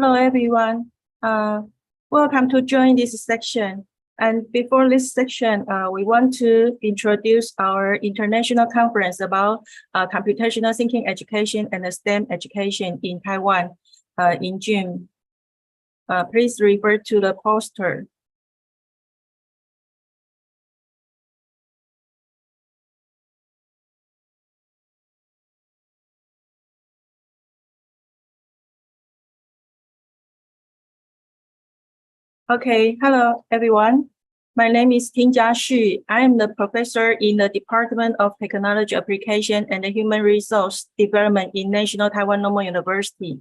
Hello, everyone. Welcome to join this section. And before this section, we want to introduce our international conference about computational thinking education and STEM education in Taiwan in June. Please refer to the poster. Okay, hello everyone. My name is Tingjia Xu. I am the professor in the Department of Technology Application and Human Resource Development in National Taiwan Normal University.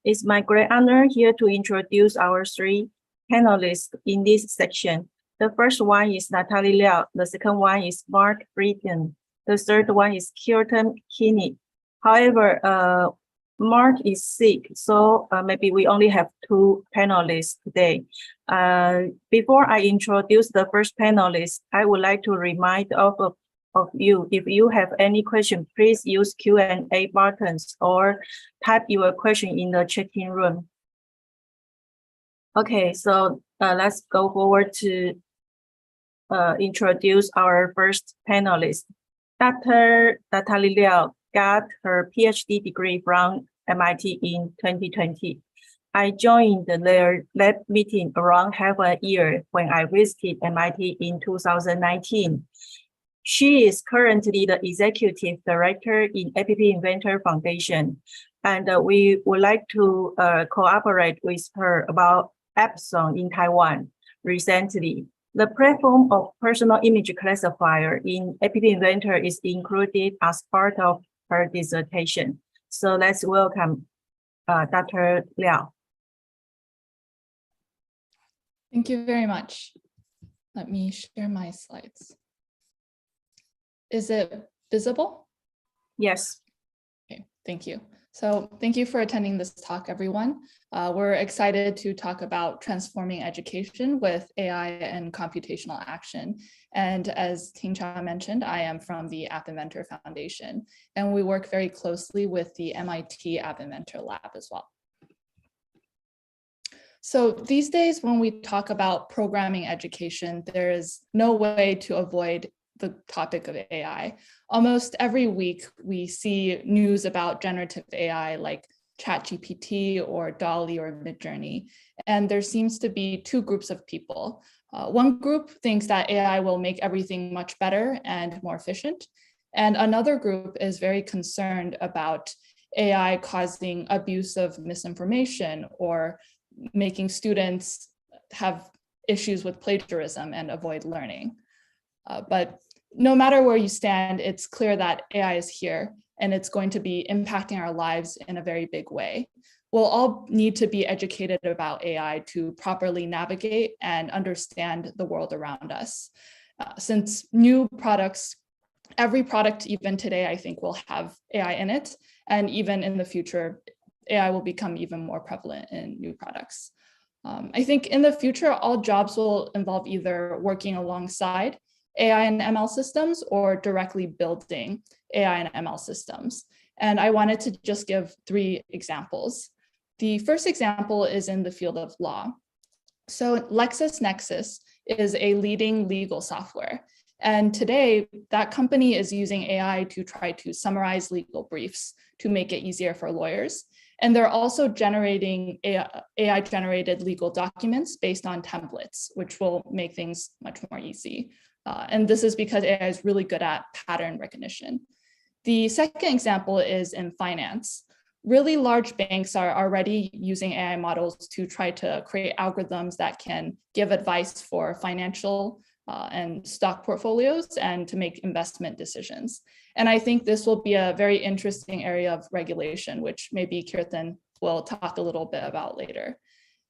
It's my great honor here to introduce our three panelists in this section. The first one is Natalie Liao. The second one is Mark Frieden. The third one is Kirtan Kinney. However, Mark is sick, so maybe we only have two panelists today. Before I introduce the first panelist, I would like to remind of you, if you have any question, please use Q&A buttons or type your question in the chatting room. Okay, so let's go forward to introduce our first panelist. Dr. Natalie Liao got her PhD degree from MIT in 2020. I joined their lab meeting around half a year when I visited MIT in 2019. She is currently the executive director in App Inventor Foundation, and we would like to cooperate with her about APSCE in Taiwan recently. The platform of personal image classifier in App Inventor is included as part of her dissertation. So let's welcome Dr. Liao. Thank you very much. Let me share my slides. Is it visible? Yes. Okay, thank you. So thank you for attending this talk, everyone. We're excited to talk about transforming education with AI and computational action. And as Tingjia mentioned, I am from the App Inventor Foundation, and we work very closely with the MIT App Inventor Lab as well. So these days, when we talk about programming education, there is no way to avoid the topic of AI. Almost every week, we see news about generative AI like ChatGPT or DALL-E or Midjourney. And there seems to be two groups of people. One group thinks that AI will make everything much better and more efficient. And another group is very concerned about AI causing abuse of misinformation or making students have issues with plagiarism and avoid learning. But no matter where you stand, it's clear that AI is here and it's going to be impacting our lives in a very big way. We'll all need to be educated about AI to properly navigate and understand the world around us. Since new products, every product even today, I think will have AI in it. And even in the future, AI will become even more prevalent in new products. I think in the future, all jobs will involve either working alongside AI and ML systems or directly building AI and ML systems. And I wanted to just give three examples. The first example is in the field of law. So LexisNexis is a leading legal software. And today, that company is using AI to try to summarize legal briefs to make it easier for lawyers. And they're also generating AI-generated legal documents based on templates, which will make things much more easy. And this is because AI is really good at pattern recognition. The second example is in finance. Really large banks are already using AI models to try to create algorithms that can give advice for financial and stock portfolios and to make investment decisions. And I think this will be a very interesting area of regulation, which maybe Kirtan will talk a little bit about later.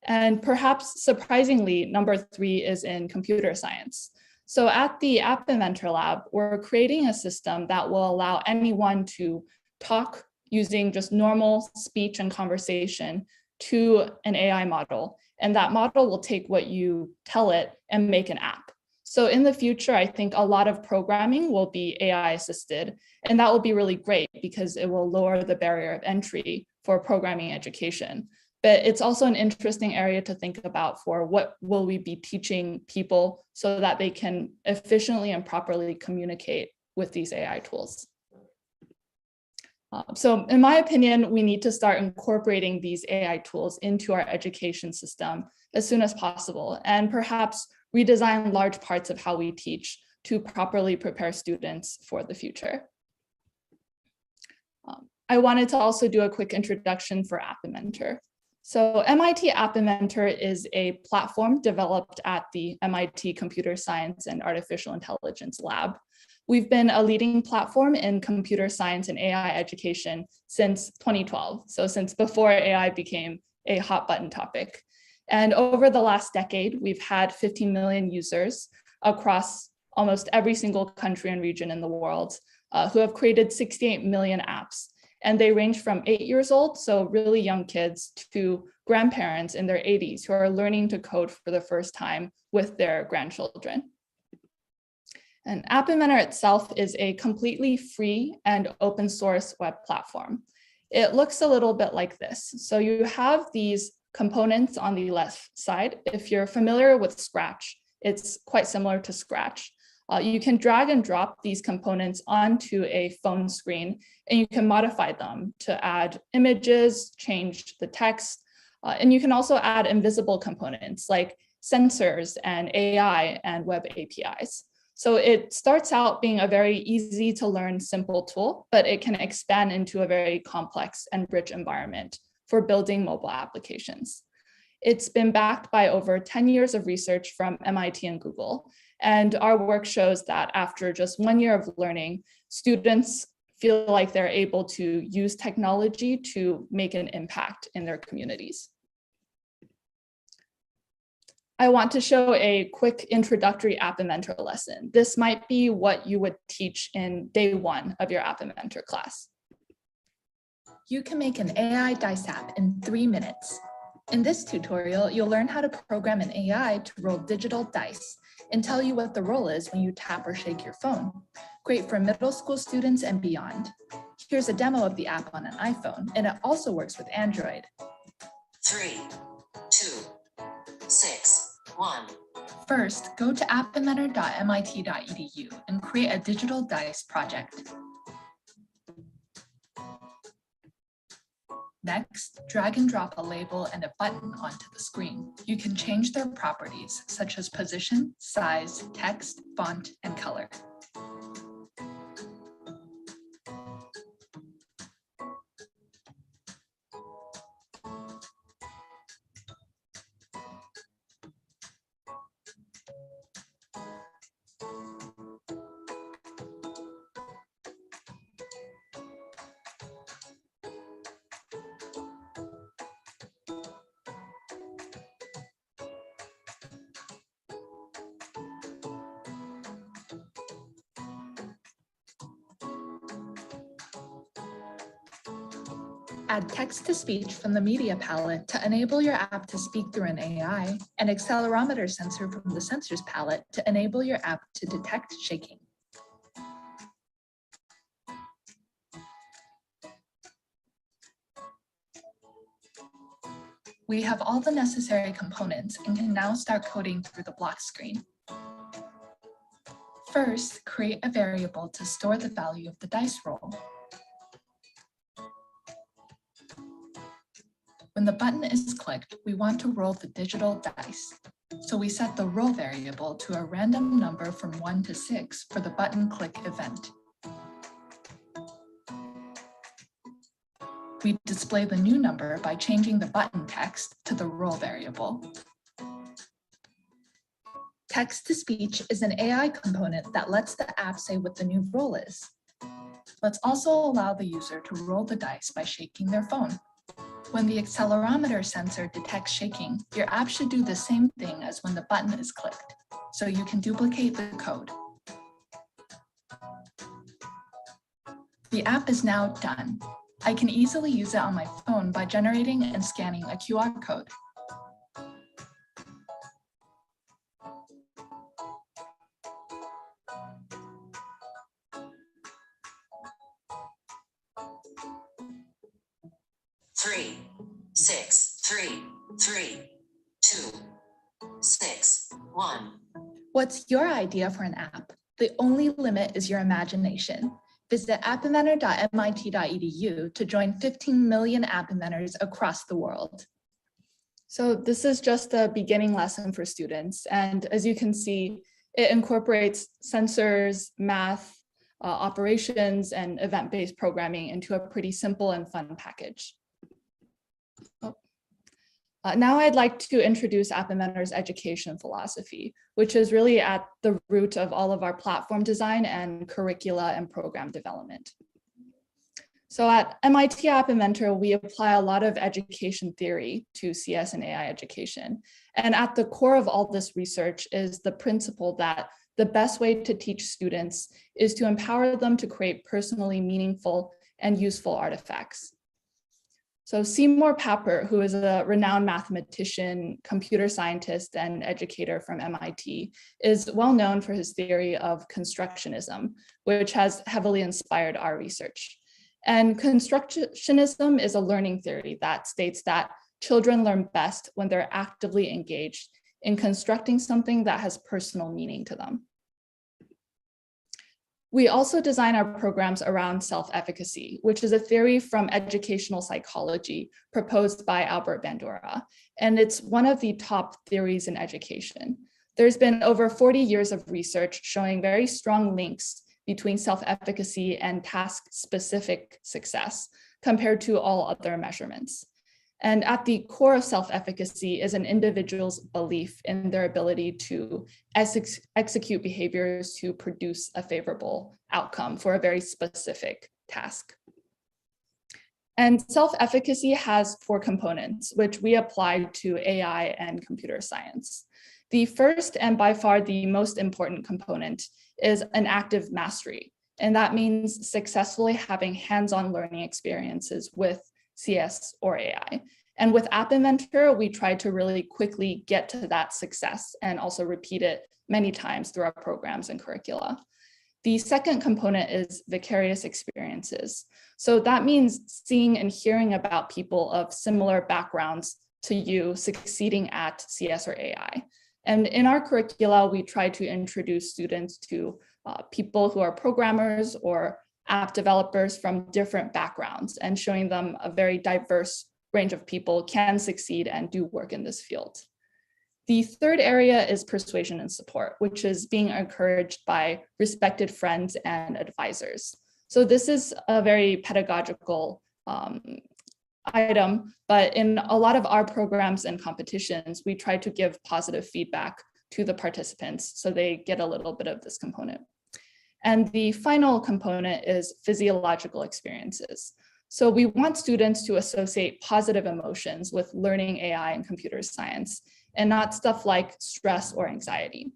And perhaps surprisingly, number three is in computer science. So at the App Inventor Lab, we're creating a system that will allow anyone to talk using just normal speech and conversation to an AI model. And that model will take what you tell it and make an app. So in the future, I think a lot of programming will be AI assisted, and that will be really great because it will lower the barrier of entry for programming education. But it's also an interesting area to think about for what will we be teaching people so that they can efficiently and properly communicate with these AI tools. So in my opinion, we need to start incorporating these AI tools into our education system as soon as possible, and perhaps redesign large parts of how we teach to properly prepare students for the future. I wanted to also do a quick introduction for App Inventor. So MIT App Inventor is a platform developed at the MIT Computer Science and Artificial Intelligence Lab. We've been a leading platform in computer science and AI education since 2012, so since before AI became a hot button topic. And over the last decade, we've had 15 million users across almost every single country and region in the world who have created 68 million apps. And they range from 8 years old, so really young kids, to grandparents in their 80s who are learning to code for the first time with their grandchildren. And App Inventor itself is a completely free and open source web platform. It looks a little bit like this. So you have these components on the left side. If you're familiar with Scratch, it's quite similar to Scratch. You can drag and drop these components onto a phone screen, and you can modify them to add images, change the text, and you can also add invisible components like sensors and AI and web APIs. So it starts out being a very easy to learn, simple tool, but it can expand into a very complex and rich environment for building mobile applications. It's been backed by over 10 years of research from MIT and Google. And our work shows that after just 1 year of learning, students feel like they're able to use technology to make an impact in their communities. I want to show a quick introductory App Inventor lesson. This might be what you would teach in day 1 of your App Inventor class. You can make an AI dice app in 3 minutes. In this tutorial, you'll learn how to program an AI to roll digital dice and tell you what the roll is when you tap or shake your phone. Great for middle school students and beyond. Here's a demo of the app on an iPhone, and it also works with Android. 3, 2, 6, 1. First, go to appinventor.mit.edu and create a digital dice project. Next, drag and drop a label and a button onto the screen. You can change their properties, such as position, size, text, font, and color. Add text-to-speech from the media palette to enable your app to speak through an AI, and accelerometer sensor from the sensors palette to enable your app to detect shaking. We have all the necessary components and can now start coding through the block screen. First, create a variable to store the value of the dice roll. When the button is clicked, we want to roll the digital dice. So we set the roll variable to a random number from 1 to 6 for the button click event. We display the new number by changing the button text to the roll variable. Text-to-speech is an AI component that lets the app say what the new roll is. Let's also allow the user to roll the dice by shaking their phone. When the accelerometer sensor detects shaking, your app should do the same thing as when the button is clicked, so you can duplicate the code. The app is now done. I can easily use it on my phone by generating and scanning a QR code. 6, 3, 3, 2, 6, 1. What's your idea for an app? The only limit is your imagination. Visit appinventor.mit.edu to join 15 million app inventors across the world. So this is just a beginning lesson for students. And as you can see, it incorporates sensors, math, operations, and event-based programming into a pretty simple and fun package. Now I'd like to introduce App Inventor's education philosophy, which is really at the root of all of our platform design and curricula and program development. So at MIT App Inventor, we apply a lot of education theory to CS and AI education. And at the core of all this research is the principle that the best way to teach students is to empower them to create personally meaningful and useful artifacts. So Seymour Papert, who is a renowned mathematician, computer scientist, and educator from MIT, is well known for his theory of constructionism, which has heavily inspired our research. And constructionism is a learning theory that states that children learn best when they're actively engaged in constructing something that has personal meaning to them. We also design our programs around self-efficacy, which is a theory from educational psychology proposed by Albert Bandura, and it's one of the top theories in education. There's been over 40 years of research showing very strong links between self-efficacy and task-specific success compared to all other measurements. And at the core of self-efficacy is an individual's belief in their ability to execute behaviors to produce a favorable outcome for a very specific task. And self-efficacy has 4 components, which we apply to AI and computer science. The first and by far the most important component is an active mastery. And that means successfully having hands-on learning experiences with CS or AI. And with App Inventor, we try to really quickly get to that success and also repeat it many times through our programs and curricula. The second component is vicarious experiences. So that means seeing and hearing about people of similar backgrounds to you succeeding at CS or AI. And in our curricula, we try to introduce students to people who are programmers or app developers from different backgrounds and showing them a very diverse range of people can succeed and do work in this field. The third area is persuasion and support, which is being encouraged by respected friends and advisors. So this is a very pedagogical item, but in a lot of our programs and competitions, we try to give positive feedback to the participants so they get a little bit of this component. And the final component is physiological experiences. So we want students to associate positive emotions with learning AI and computer science, and not stuff like stress or anxiety.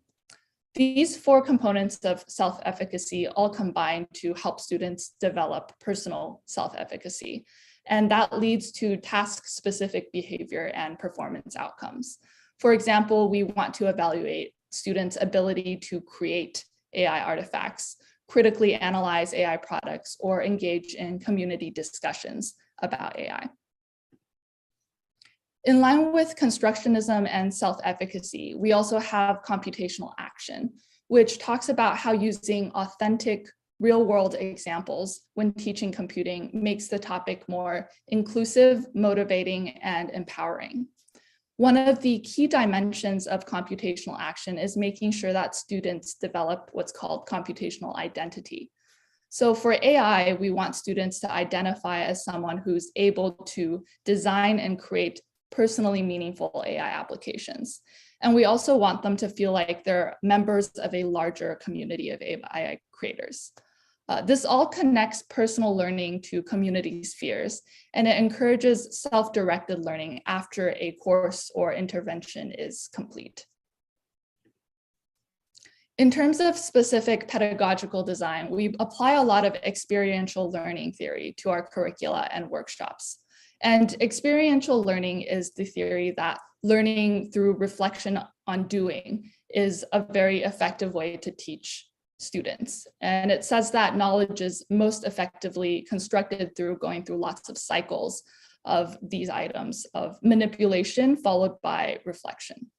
These 4 components of self-efficacy all combine to help students develop personal self-efficacy. And that leads to task-specific behavior and performance outcomes. For example, we want to evaluate students' ability to create AI artifacts, critically analyze AI products, or engage in community discussions about AI. In line with constructionism and self-efficacy, we also have computational action, which talks about how using authentic real-world examples when teaching computing makes the topic more inclusive, motivating, and empowering. One of the key dimensions of computational action is making sure that students develop what's called computational identity. So for AI, we want students to identify as someone who's able to design and create personally meaningful AI applications. And we also want them to feel like they're members of a larger community of AI creators. This all connects personal learning to community spheres, and it encourages self-directed learning after a course or intervention is complete. In terms of specific pedagogical design, we apply a lot of experiential learning theory to our curricula and workshops. And experiential learning is the theory that learning through reflection on doing is a very effective way to teach students. And it says that knowledge is most effectively constructed through going through lots of cycles of these items of manipulation followed by reflection.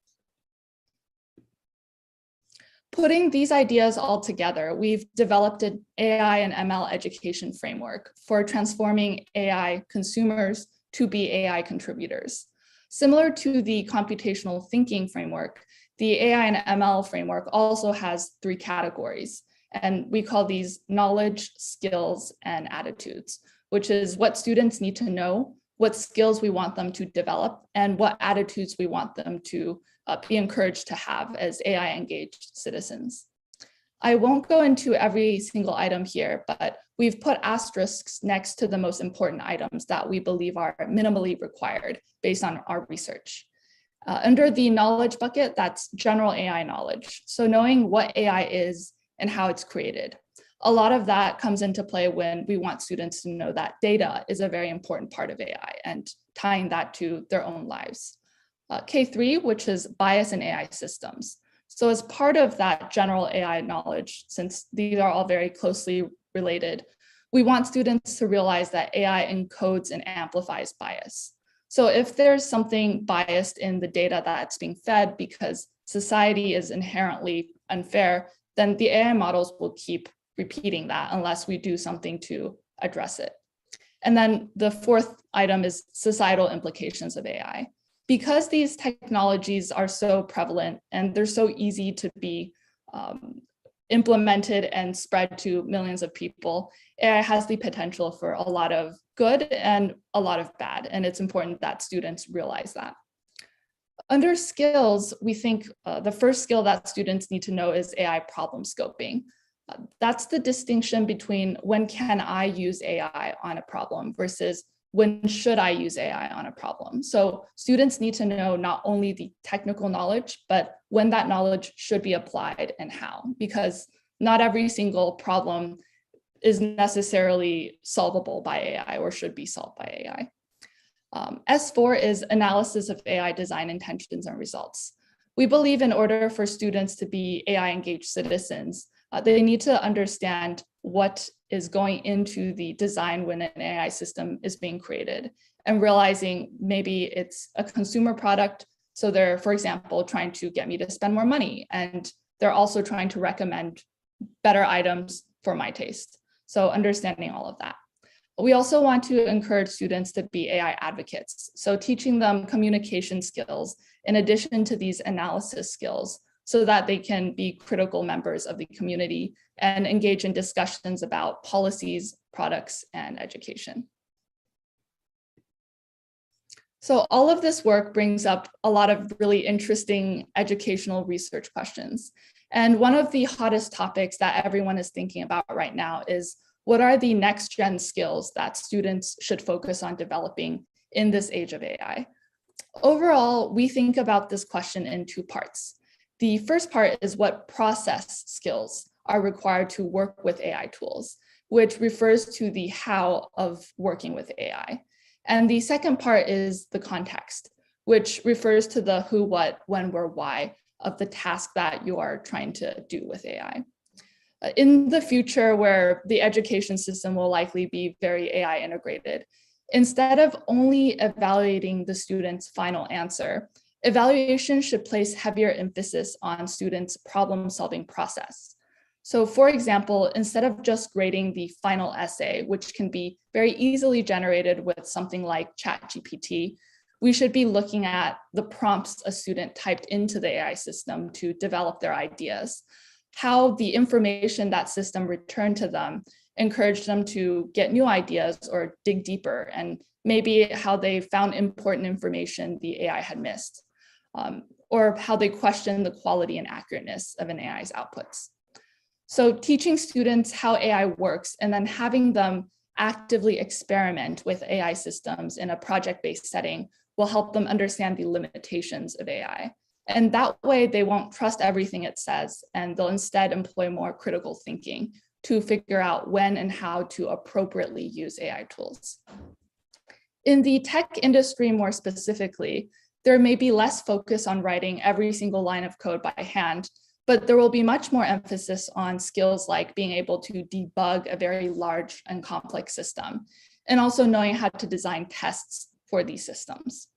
Putting these ideas all together, we've developed an AI and ML education framework for transforming AI consumers to be AI contributors. Similar to the computational thinking framework, the AI and ML framework also has 3 categories, and we call these knowledge, skills, and attitudes, which is what students need to know, what skills we want them to develop, and what attitudes we want them to be encouraged to have as AI engaged citizens. I won't go into every single item here, but we've put asterisks next to the most important items that we believe are minimally required based on our research. Under the knowledge bucket, that's general AI knowledge. So knowing what AI is and how it's created. A lot of that comes into play when we want students to know that data is a very important part of AI and tying that to their own lives. K3, which is bias in AI systems. So as part of that general AI knowledge, since these are all very closely related, we want students to realize that AI encodes and amplifies bias. So if there's something biased in the data that's being fed because society is inherently unfair, then the AI models will keep repeating that unless we do something to address it. And then the 4th item is societal implications of AI. Because these technologies are so prevalent and they're so easy to be implemented and spread to millions of people, AI has the potential for a lot of good and a lot of bad, and it's important that students realize that. Under skills, we think the first skill that students need to know is AI problem scoping. That's the distinction between when can I use AI on a problem versus when should I use AI on a problem. So students need to know not only the technical knowledge, but when that knowledge should be applied and how, because not every single problem is necessarily solvable by AI or should be solved by AI. S4 is analysis of AI design intentions and results. We believe in order for students to be AI engaged citizens, they need to understand what is going into the design when an AI system is being created and realizing maybe it's a consumer product. So they're, for example, trying to get me to spend more money, and they're also trying to recommend better items for my taste. So understanding all of that. We also want to encourage students to be AI advocates. So teaching them communication skills in addition to these analysis skills so that they can be critical members of the community and engage in discussions about policies, products, and education. So all of this work brings up a lot of really interesting educational research questions. And one of the hottest topics that everyone is thinking about right now is, what are the next gen skills that students should focus on developing in this age of AI? Overall, we think about this question in 2 parts. The first part is what process skills are required to work with AI tools, which refers to the how of working with AI. And the second part is the context, which refers to the who, what, when, where, why of the task that you are trying to do with AI. In the future, where the education system will likely be very AI integrated, instead of only evaluating the student's final answer, evaluation should place heavier emphasis on students' problem-solving process. So for example, instead of just grading the final essay, which can be very easily generated with something like ChatGPT, we should be looking at the prompts a student typed into the AI system to develop their ideas, how the information that system returned to them encouraged them to get new ideas or dig deeper, and maybe how they found important information the AI had missed, or how they questioned the quality and accurateness of an AI's outputs. So teaching students how AI works and then having them actively experiment with AI systems in a project-based setting will help them understand the limitations of AI. And that way they won't trust everything it says, and they'll instead employ more critical thinking to figure out when and how to appropriately use AI tools. In the tech industry more specifically, there may be less focus on writing every single line of code by hand, but there will be much more emphasis on skills like being able to debug a very large and complex system, and also knowing how to design tests for these systems.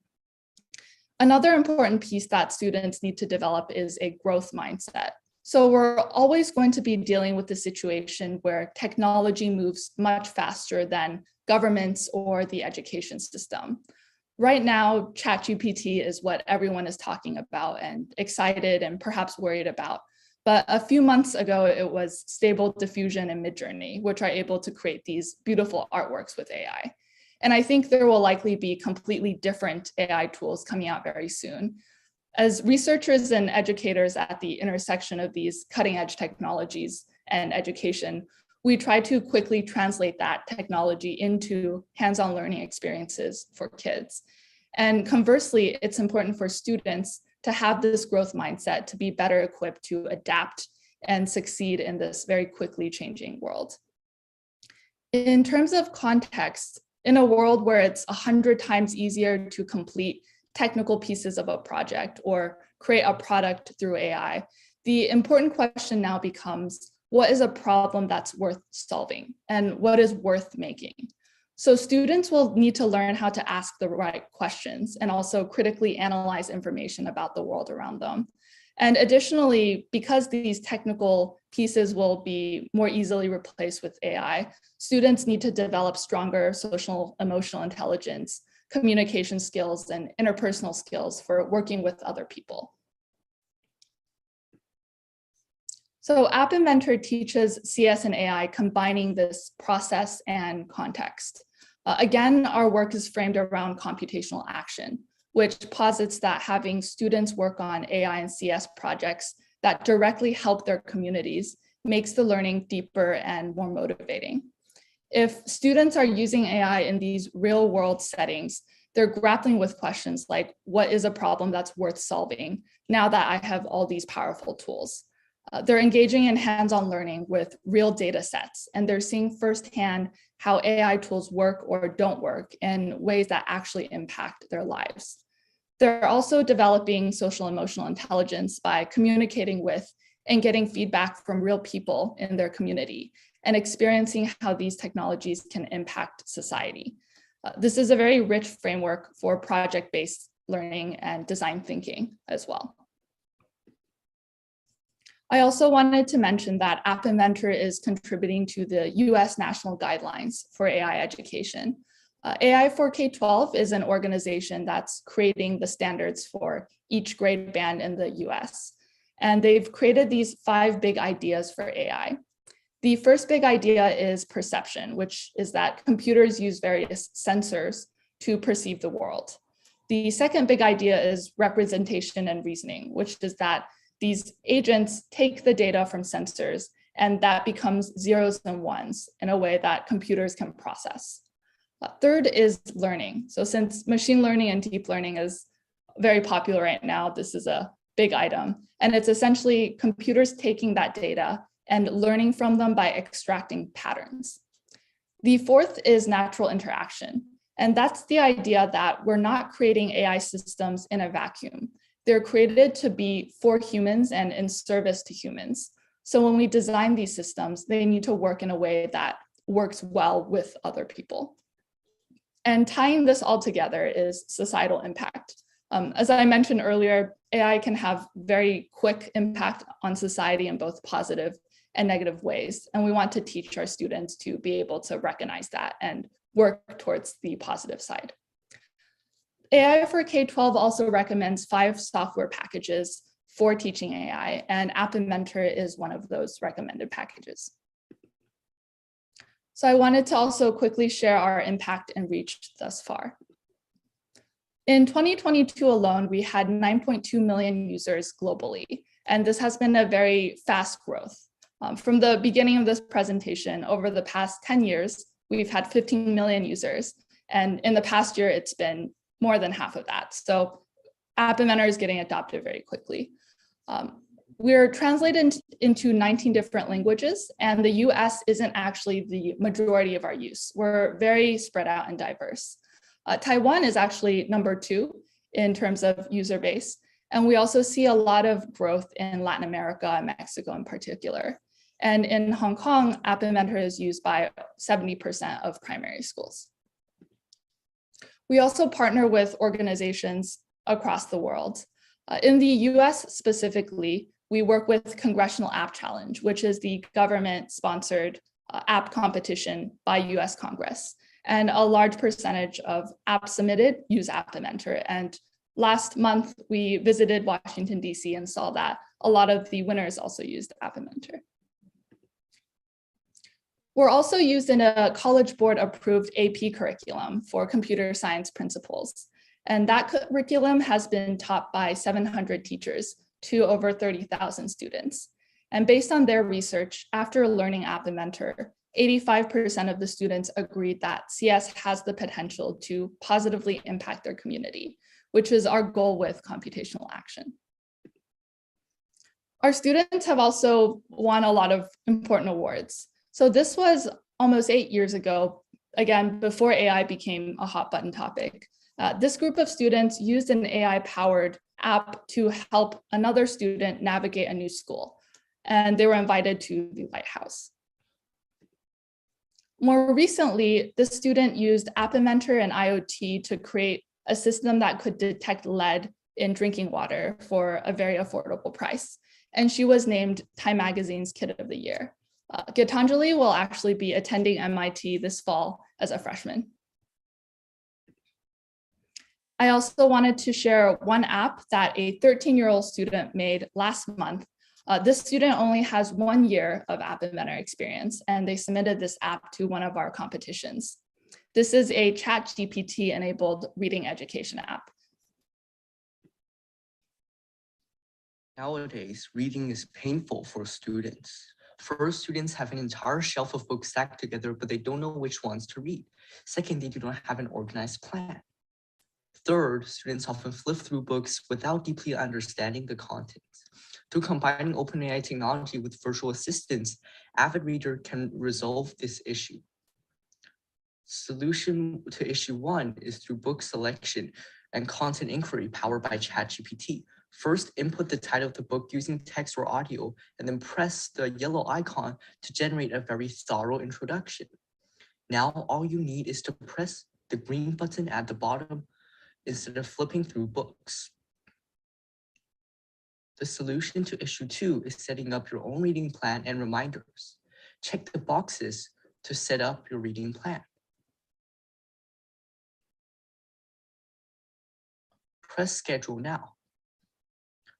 Another important piece that students need to develop is a growth mindset. So we're always going to be dealing with the situation where technology moves much faster than governments or the education system. Right now, ChatGPT is what everyone is talking about and excited and perhaps worried about. But a few months ago, it was Stable Diffusion and Midjourney, which are able to create these beautiful artworks with AI. And I think there will likely be completely different AI tools coming out very soon. As researchers and educators at the intersection of these cutting edge technologies and education, we try to quickly translate that technology into hands-on learning experiences for kids. And conversely, it's important for students to have this growth mindset to be better equipped to adapt and succeed in this very quickly changing world. In terms of context, in a world where it's 100 times easier to complete technical pieces of a project or create a product through AI, the important question now becomes, what is a problem that's worth solving and what is worth making? So students will need to learn how to ask the right questions and also critically analyze information about the world around them. And additionally, because these technical pieces will be more easily replaced with AI, students need to develop stronger social emotional intelligence, communication skills, and interpersonal skills for working with other people. So App Inventor teaches CS and AI combining this process and context. Again, our work is framed around computational action, which posits that having students work on AI and CS projects that directly help their communities makes the learning deeper and more motivating. If students are using AI in these real world settings, they're grappling with questions like, what is a problem that's worth solving now that I have all these powerful tools? They're engaging in hands-on learning with real data sets, and they're seeing firsthand how AI tools work or don't work in ways that actually impact their lives. They're also developing social emotional intelligence by communicating with and getting feedback from real people in their community and experiencing how these technologies can impact society. This is a very rich framework for project-based learning and design thinking as well. I also wanted to mention that App Inventor is contributing to the US National Guidelines for AI Education. AI for K-12 is an organization that's creating the standards for each grade band in the US. And they've created these 5 big ideas for AI. The first big idea is perception, which is that computers use various sensors to perceive the world. The second big idea is representation and reasoning, which is that these agents take the data from sensors and that becomes zeros and ones in a way that computers can process. Third is learning. So since machine learning and deep learning is very popular right now, this is a big item. And it's essentially computers taking that data and learning from them by extracting patterns. The fourth is natural interaction. And that's the idea that we're not creating AI systems in a vacuum. They're created to be for humans and in service to humans. So when we design these systems, they need to work in a way that works well with other people. And tying this all together is societal impact. As I mentioned earlier, AI can have very quick impact on society in both positive and negative ways. And we want to teach our students to be able to recognize that and work towards the positive side. AI for K-12 also recommends 5 software packages for teaching AI, and App Inventor is one of those recommended packages. So I wanted to also quickly share our impact and reach thus far. In 2022 alone, we had 9.2 million users globally, and this has been a very fast growth. From the beginning of this presentation, over the past 10 years, we've had 15 million users, and in the past year, it's been more than half of that. So App Inventor is getting adopted very quickly. We're translated into 19 different languages, and the US isn't actually the majority of our use. We're very spread out and diverse. Taiwan is actually number 2 in terms of user base. And we also see a lot of growth in Latin America and Mexico in particular. And in Hong Kong, App Inventor is used by 70% of primary schools. We also partner with organizations across the world. In the US specifically, we work with Congressional App Challenge, which is the government-sponsored app competition by US Congress. And a large percentage of apps submitted use App Inventor. And last month, we visited Washington, DC and saw that a lot of the winners also used App Inventor. We're also used in a College Board approved AP curriculum for computer science principles. And that curriculum has been taught by 700 teachers to over 30,000 students. And based on their research, after learning App Inventor, 85% of the students agreed that CS has the potential to positively impact their community, which is our goal with computational action. Our students have also won a lot of important awards. So this was almost 8 years ago, again, before AI became a hot button topic. This group of students used an AI-powered app to help another student navigate a new school, and they were invited to the Lighthouse. More recently, the student used App Inventor and IoT to create a system that could detect lead in drinking water for a very affordable price, and she was named Time Magazine's Kid of the Year. Gitanjali will actually be attending MIT this fall as a freshman. I also wanted to share one app that a 13-year-old student made last month. This student only has 1 year of App Inventor experience, and they submitted this app to one of our competitions. This is a ChatGPT-enabled reading education app. Nowadays, reading is painful for students. First, students have an entire shelf of books stacked together, but they don't know which ones to read. Second, they do not have an organized plan. Third, students often flip through books without deeply understanding the contents. Through combining OpenAI technology with virtual assistants, avid reader can resolve this issue. Solution to issue 1 is through book selection and content inquiry powered by ChatGPT. First, input the title of the book using text or audio, and then press the yellow icon to generate a very thorough introduction. Now, all you need is to press the green button at the bottom instead of flipping through books. The solution to issue 2 is setting up your own reading plan and reminders. Check the boxes to set up your reading plan. Press schedule now.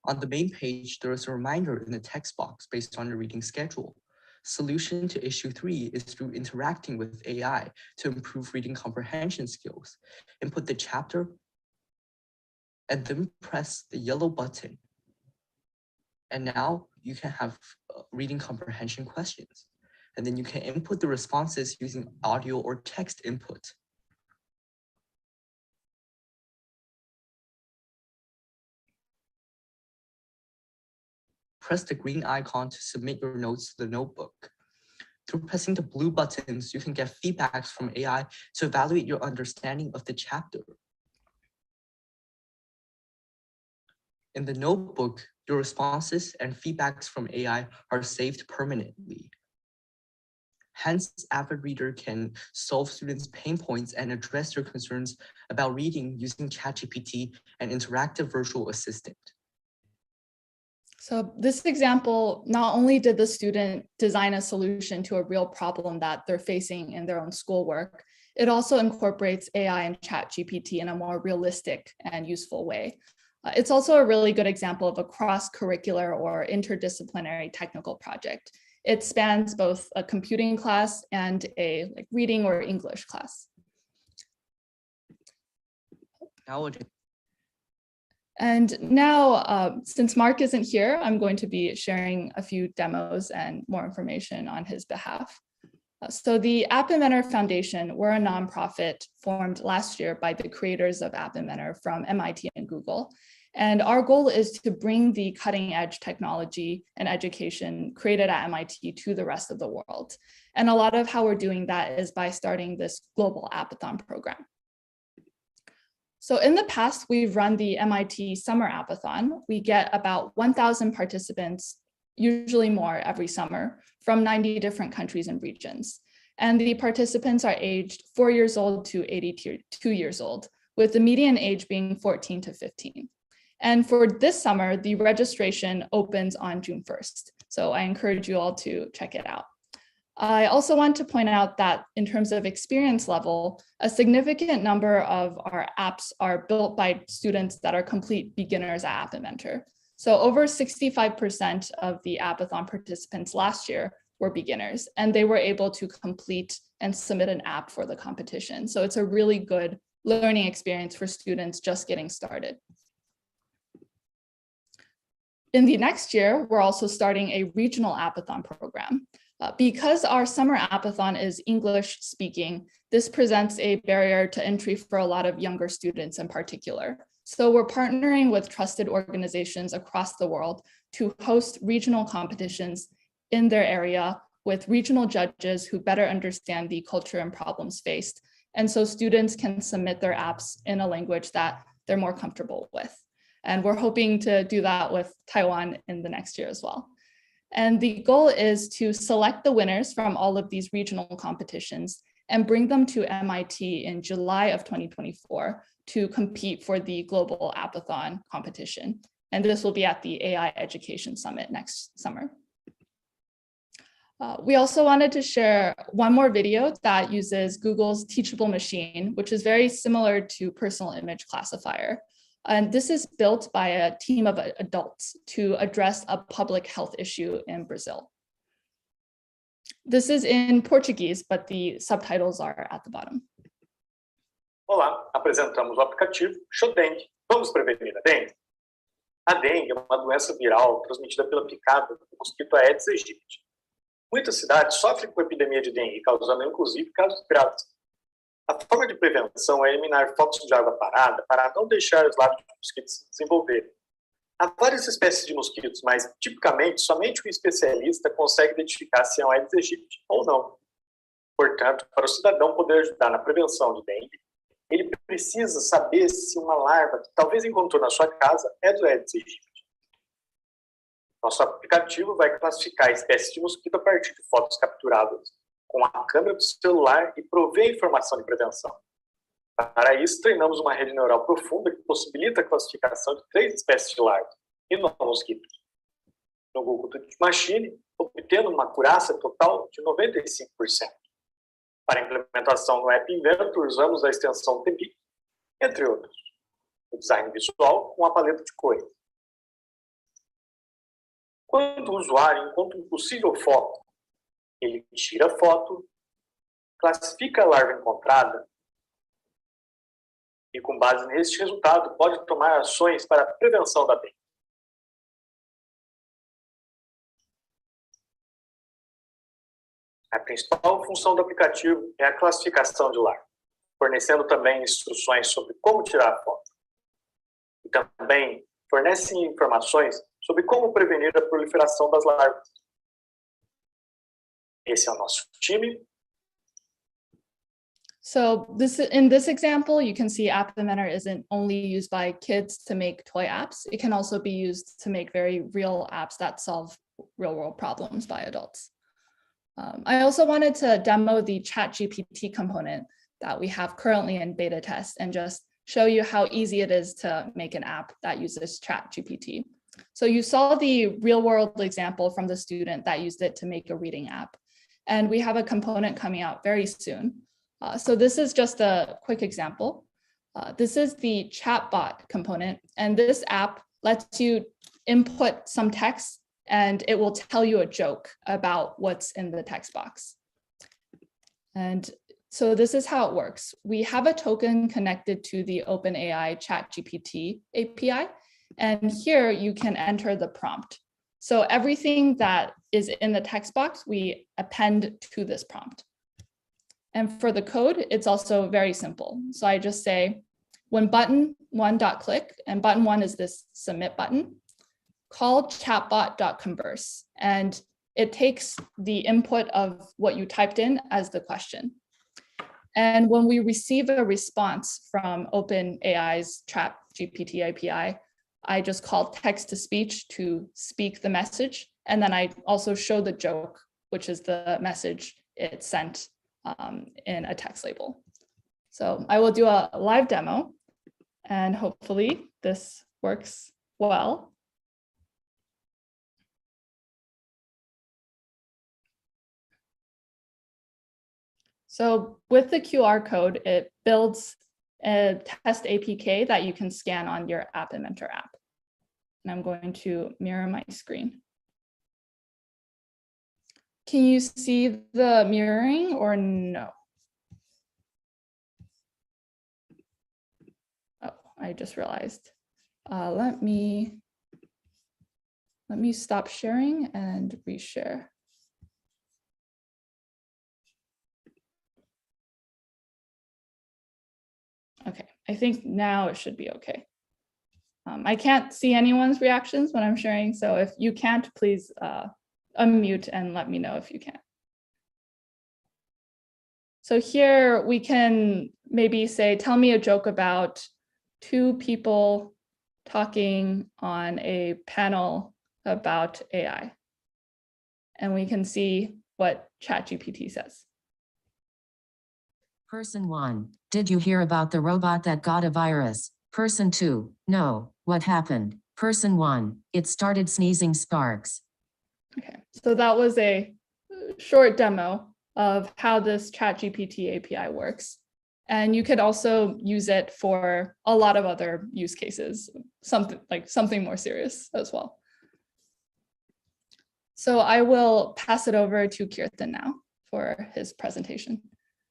On the main page, there is a reminder in the text box based on your reading schedule. Solution to issue 3 is through interacting with AI to improve reading comprehension skills. Input the chapter and then press the yellow button. And now you can have reading comprehension questions. And then you can input the responses using audio or text input. Press the green icon to submit your notes to the notebook. Through pressing the blue buttons, you can get feedbacks from AI to evaluate your understanding of the chapter. In the notebook, your responses and feedbacks from AI are saved permanently. Hence, avid reader can solve students' pain points and address their concerns about reading using ChatGPT and interactive virtual assistant. So this example, not only did the student design a solution to a real problem that they're facing in their own schoolwork, it also incorporates AI and ChatGPT in a more realistic and useful way. It's also a really good example of a cross-curricular or interdisciplinary technical project. It spans both a computing class and a reading or English class. And now, since Mark isn't here, I'm going to be sharing a few demos and more information on his behalf. So the App Inventor Foundation, we're a nonprofit formed last year by the creators of App Inventor from MIT and Google. And our goal is to bring the cutting edge technology and education created at MIT to the rest of the world. And a lot of how we're doing that is by starting this global Appathon program. So in the past, we've run the MIT Summer Appathon. We get about 1,000 participants, usually more every summer, from 90 different countries and regions. And the participants are aged 4 years old to 82 years old, with the median age being 14 to 15. And for this summer, the registration opens on June 1st. So I encourage you all to check it out. I also want to point out that in terms of experience level, a significant number of our apps are built by students that are complete beginners at App Inventor. So over 65% of the Appathon participants last year were beginners, and they were able to complete and submit an app for the competition. So it's a really good learning experience for students just getting started. In the next year, we're also starting a regional Appathon program. Because our summer Appathon is English speaking, this presents a barrier to entry for a lot of younger students in particular. So we're partnering with trusted organizations across the world to host regional competitions in their area with regional judges who better understand the culture and problems faced. And so students can submit their apps in a language that they're more comfortable with. And we're hoping to do that with Taiwan in the next year as well. And the goal is to select the winners from all of these regional competitions and bring them to MIT in July of 2024 to compete for the Global Appathon competition. And this will be at the AI Education Summit next summer. We also wanted to share one more video that uses Google's Teachable Machine, which is very similar to Personal Image Classifier. And this is built by a team of adults to address a public health issue in Brazil. This is in Portuguese, but the subtitles are at the bottom. Olá, apresentamos o aplicativo Dengue. Vamos prevenir a dengue? A dengue é uma doença viral transmitida pela picada do mosquito Aedes aegypti. Muitas cidades sofrem com a epidemia de dengue, causando inclusive casos graves. A forma de prevenção é eliminar focos de água parada para não deixar os larvas de mosquitos se desenvolverem. Há várias espécies de mosquitos, mas tipicamente somente um especialista consegue identificar se é um Aedes aegypti ou não. Portanto, para o cidadão poder ajudar na prevenção de dengue, ele precisa saber se uma larva que talvez encontrou na sua casa é do Aedes aegypti. Nosso aplicativo vai classificar a espécie de mosquito a partir de fotos capturadas com a câmera do celular e prover a informação de prevenção. Para isso, treinamos uma rede neural profunda que possibilita a classificação de 3 espécies de larvas e não mosquitos. No Google Machine, obtendo uma acurácia total de 95%. Para a implementação no App Inventor, usamos a extensão TBIC, entre outros. O design visual com a paleta de cores. Quando o usuário encontra um possível foco, ele tira a foto, classifica a larva encontrada e, com base neste resultado, pode tomar ações para a prevenção da dengue. A principal função do aplicativo é a classificação de larva, fornecendo também instruções sobre como tirar a foto. E também fornece informações sobre como prevenir a proliferação das larvas. Esse é o nosso time. So in this example, you can see App Inventor isn't only used by kids to make toy apps. It can also be used to make very real apps that solve real-world problems by adults. I also wanted to demo the ChatGPT component that we have currently in beta test and just show you how easy it is to make an app that uses ChatGPT. So you saw the real-world example from the student that used it to make a reading app. And we have a component coming out very soon. So this is just a quick example. This is the chatbot component, and this app lets you input some text and it will tell you a joke about what's in the text box. And so this is how it works. We have a token connected to the OpenAI ChatGPT API, and here you can enter the prompt. So everything that is in the text box, we append to this prompt. And for the code, it's also very simple. So I just say, when button1.click, and button1 is this submit button, call chatbot.converse. And it takes the input of what you typed in as the question. And when we receive a response from OpenAI's ChatGPT API, I just call text to speech to speak the message. And then I also show the joke, which is the message it sent in a text label. So I will do a live demo. And hopefully this works well. So with the QR code, it builds a test APK that you can scan on your App Inventor app. And I'm going to mirror my screen. Can you see the mirroring or no? Oh, I just realized. Let me stop sharing and reshare. Okay, I think now it should be okay. I can't see anyone's reactions when I'm sharing, so if you can't, please unmute and let me know if you can. So here we can maybe say, tell me a joke about two people talking on a panel about AI. And we can see what ChatGPT says. Person 1, did you hear about the robot that got a virus? Person 2, no, what happened? Person 1, it started sneezing sparks. Okay, so that was a short demo of how this ChatGPT API works. And you could also use it for a lot of other use cases, something more serious as well. So I will pass it over to Kirtan now for his presentation.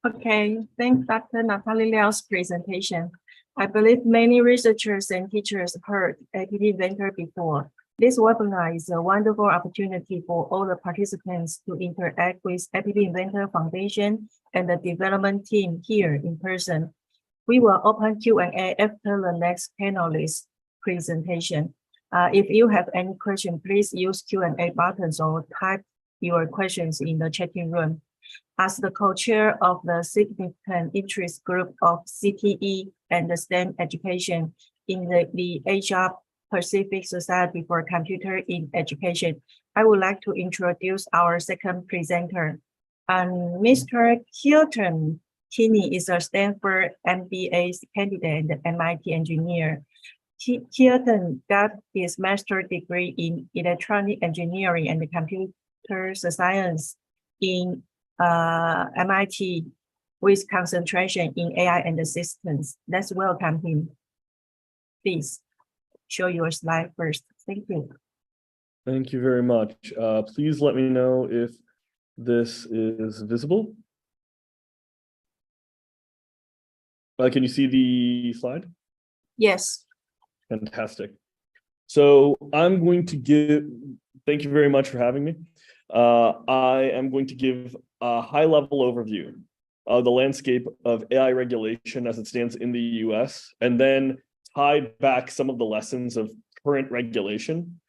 Okay, thanks Dr. Natalie Liao's presentation. I believe many researchers and teachers heard APP Inventor before. This webinar is a wonderful opportunity for all the participants to interact with APP Inventor Foundation and the development team here in person. We will open Q&A after the next panelist presentation. If you have any question, please use Q&A buttons or type your questions in the chatting room. As the co-chair of the significant interest group of CTE and STEM education in the Asia Pacific Society for Computer in Education, I would like to introduce our second presenter. Mr. Hilton Kinney is a Stanford MBA candidate and MIT engineer. Hilton got his master's degree in electronic engineering and computer science in MIT with concentration in AI and systems. Let's welcome him. Please show your slide first. Thank you. Thank you very much. Please let me know if this is visible. Can you see the slide? Yes. Fantastic. So I'm going to thank you very much for having me. I am going to give a high-level overview of the landscape of AI regulation as it stands in the US, and then tie back some of the lessons of current regulation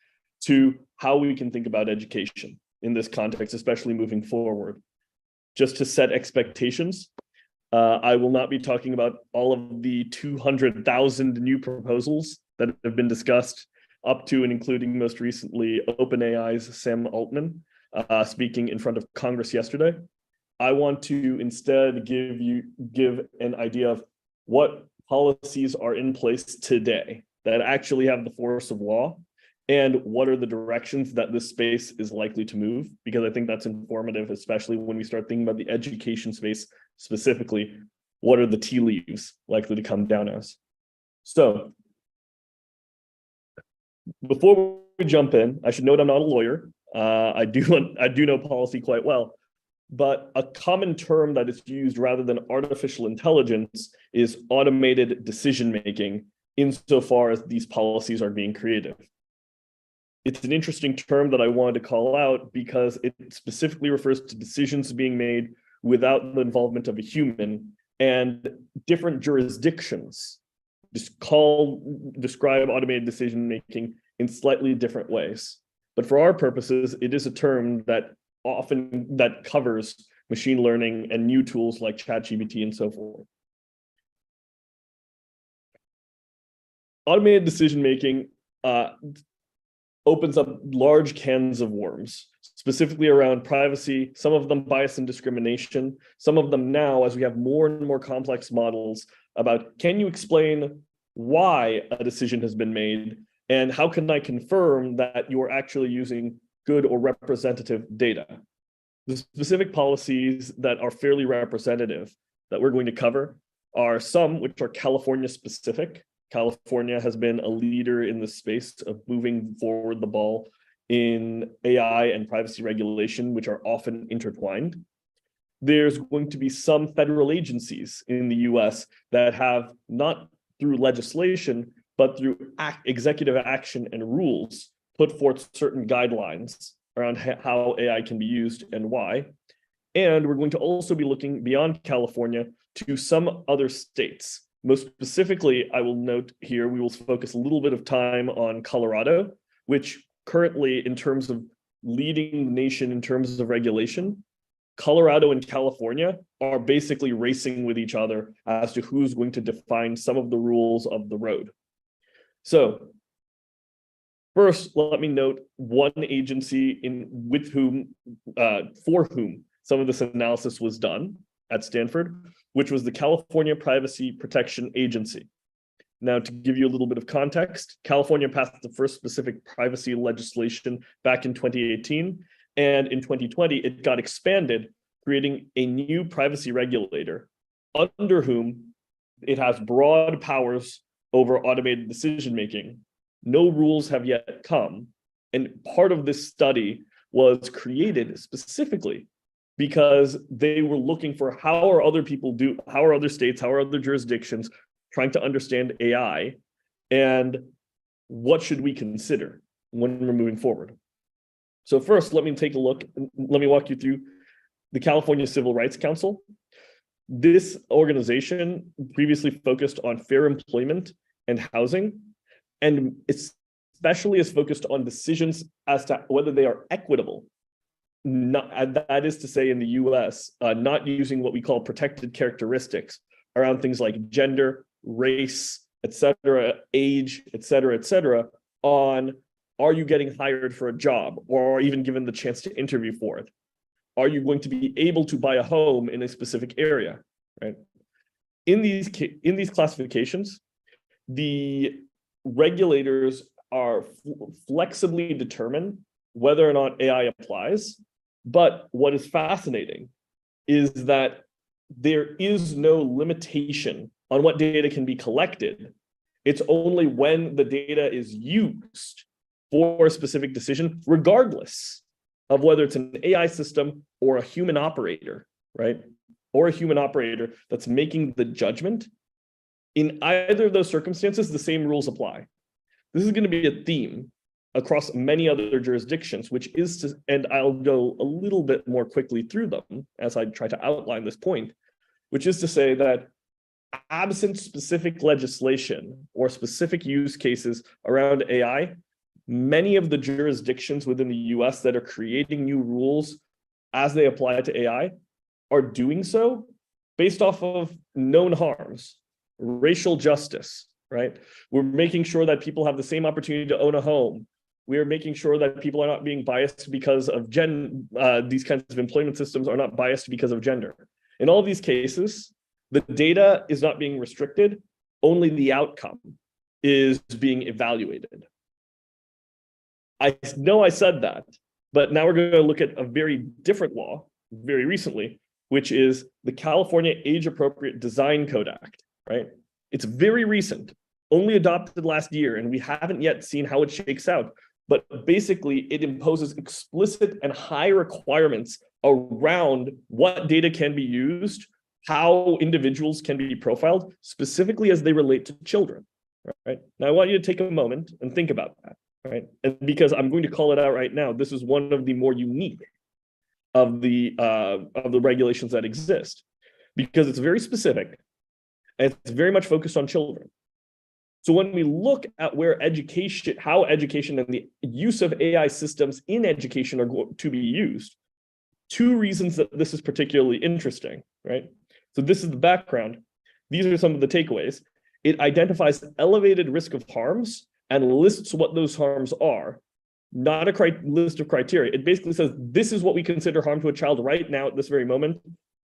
to how we can think about education in this context, especially moving forward. Just to set expectations, I will not be talking about all of the 200,000 new proposals that have been discussed up to and including most recently OpenAI's Sam Altman speaking in front of Congress yesterday. I want to instead give an idea of what policies are in place today that actually have the force of law and what are the directions that this space is likely to move, because I think that's informative, especially when we start thinking about the education space specifically. What are the tea leaves likely to come down as? So before we jump in, I should note I'm not a lawyer. I do know policy quite well, but a common term that is used rather than artificial intelligence is automated decision-making insofar as these policies are being created. It's an interesting term that I wanted to call out because it specifically refers to decisions being made without the involvement of a human, and different jurisdictions describe automated decision-making in slightly different ways. But for our purposes, it is a term that covers machine learning and new tools like ChatGPT and so forth. Automated decision-making opens up large cans of worms, specifically around privacy, some of them bias and discrimination, some of them now, as we have more and more complex models about, can you explain why a decision has been made, and how can I confirm that you're actually using good or representative data. The specific policies that are fairly representative that we're going to cover are some which are California specific. California has been a leader in the space of moving forward the ball in AI and privacy regulation, which are often intertwined. There's going to be some federal agencies in the US that have, not through legislation, but through executive action and rules, put forth certain guidelines around how AI can be used and why. And we're going to also be looking beyond California to some other states. Most specifically, I will note here, we will focus a little bit of time on Colorado, which currently, in terms of leading the nation in terms of regulation, Colorado and California are basically racing with each other as to who's going to define some of the rules of the road. So first, let me note one agency for whom some of this analysis was done at Stanford, which was the California Privacy Protection Agency. Now, to give you a little bit of context, California passed the first specific privacy legislation back in 2018, and in 2020, it got expanded, creating a new privacy regulator under whom it has broad powers over automated decision-making. No rules have yet come, and part of this study was created specifically because they were looking for how are other states, how are other jurisdictions trying to understand AI, and what should we consider when we're moving forward. So first, let me walk you through the California Civil Rights Council. This organization previously focused on fair employment and housing, and especially is focused on decisions as to whether they are equitable. That is to say, in the US, not using what we call protected characteristics around things like gender, race, etc., age, etc., on are you getting hired for a job or even given the chance to interview for it? Are you going to be able to buy a home in a specific area, right? In these classifications, the regulators are flexibly determine whether or not AI applies. But what is fascinating is that there is no limitation on what data can be collected. It's only when the data is used for a specific decision, regardless of whether it's an AI system or a human operator, right? Or a human operator that's making the judgment. In either of those circumstances, the same rules apply. This is going to be a theme across many other jurisdictions, which is to, and I'll go a little bit more quickly through them as I try to outline this point, which is to say that absent specific legislation or specific use cases around AI, many of the jurisdictions within the US that are creating new rules as they apply to AI are doing so based off of known harms, racial justice, right? We're making sure that people have the same opportunity to own a home. We are making sure that people are not being biased because of these kinds of employment systems are not biased because of gender. In all of these cases, the data is not being restricted, only the outcome is being evaluated. I know I said that, but now we're going to look at a very different law, very recently, which is the California Age Appropriate Design Code Act, right? It's very recent, only adopted last year, and we haven't yet seen how it shakes out. But basically, it imposes explicit and high requirements around what data can be used, how individuals can be profiled, specifically as they relate to children, right? Now, I want you to take a moment and think about that, right? And because I'm going to call it out right now, this is one of the more unique of the regulations that exist, because it's very specific and it's very much focused on children. So when we look at how education and the use of AI systems in education are going to be used, two reasons that this is particularly interesting, right? So this is the background. These are some of the takeaways. It identifies elevated risk of harms and lists what those harms are, not a list of criteria. It basically says, this is what we consider harm to a child right now at this very moment.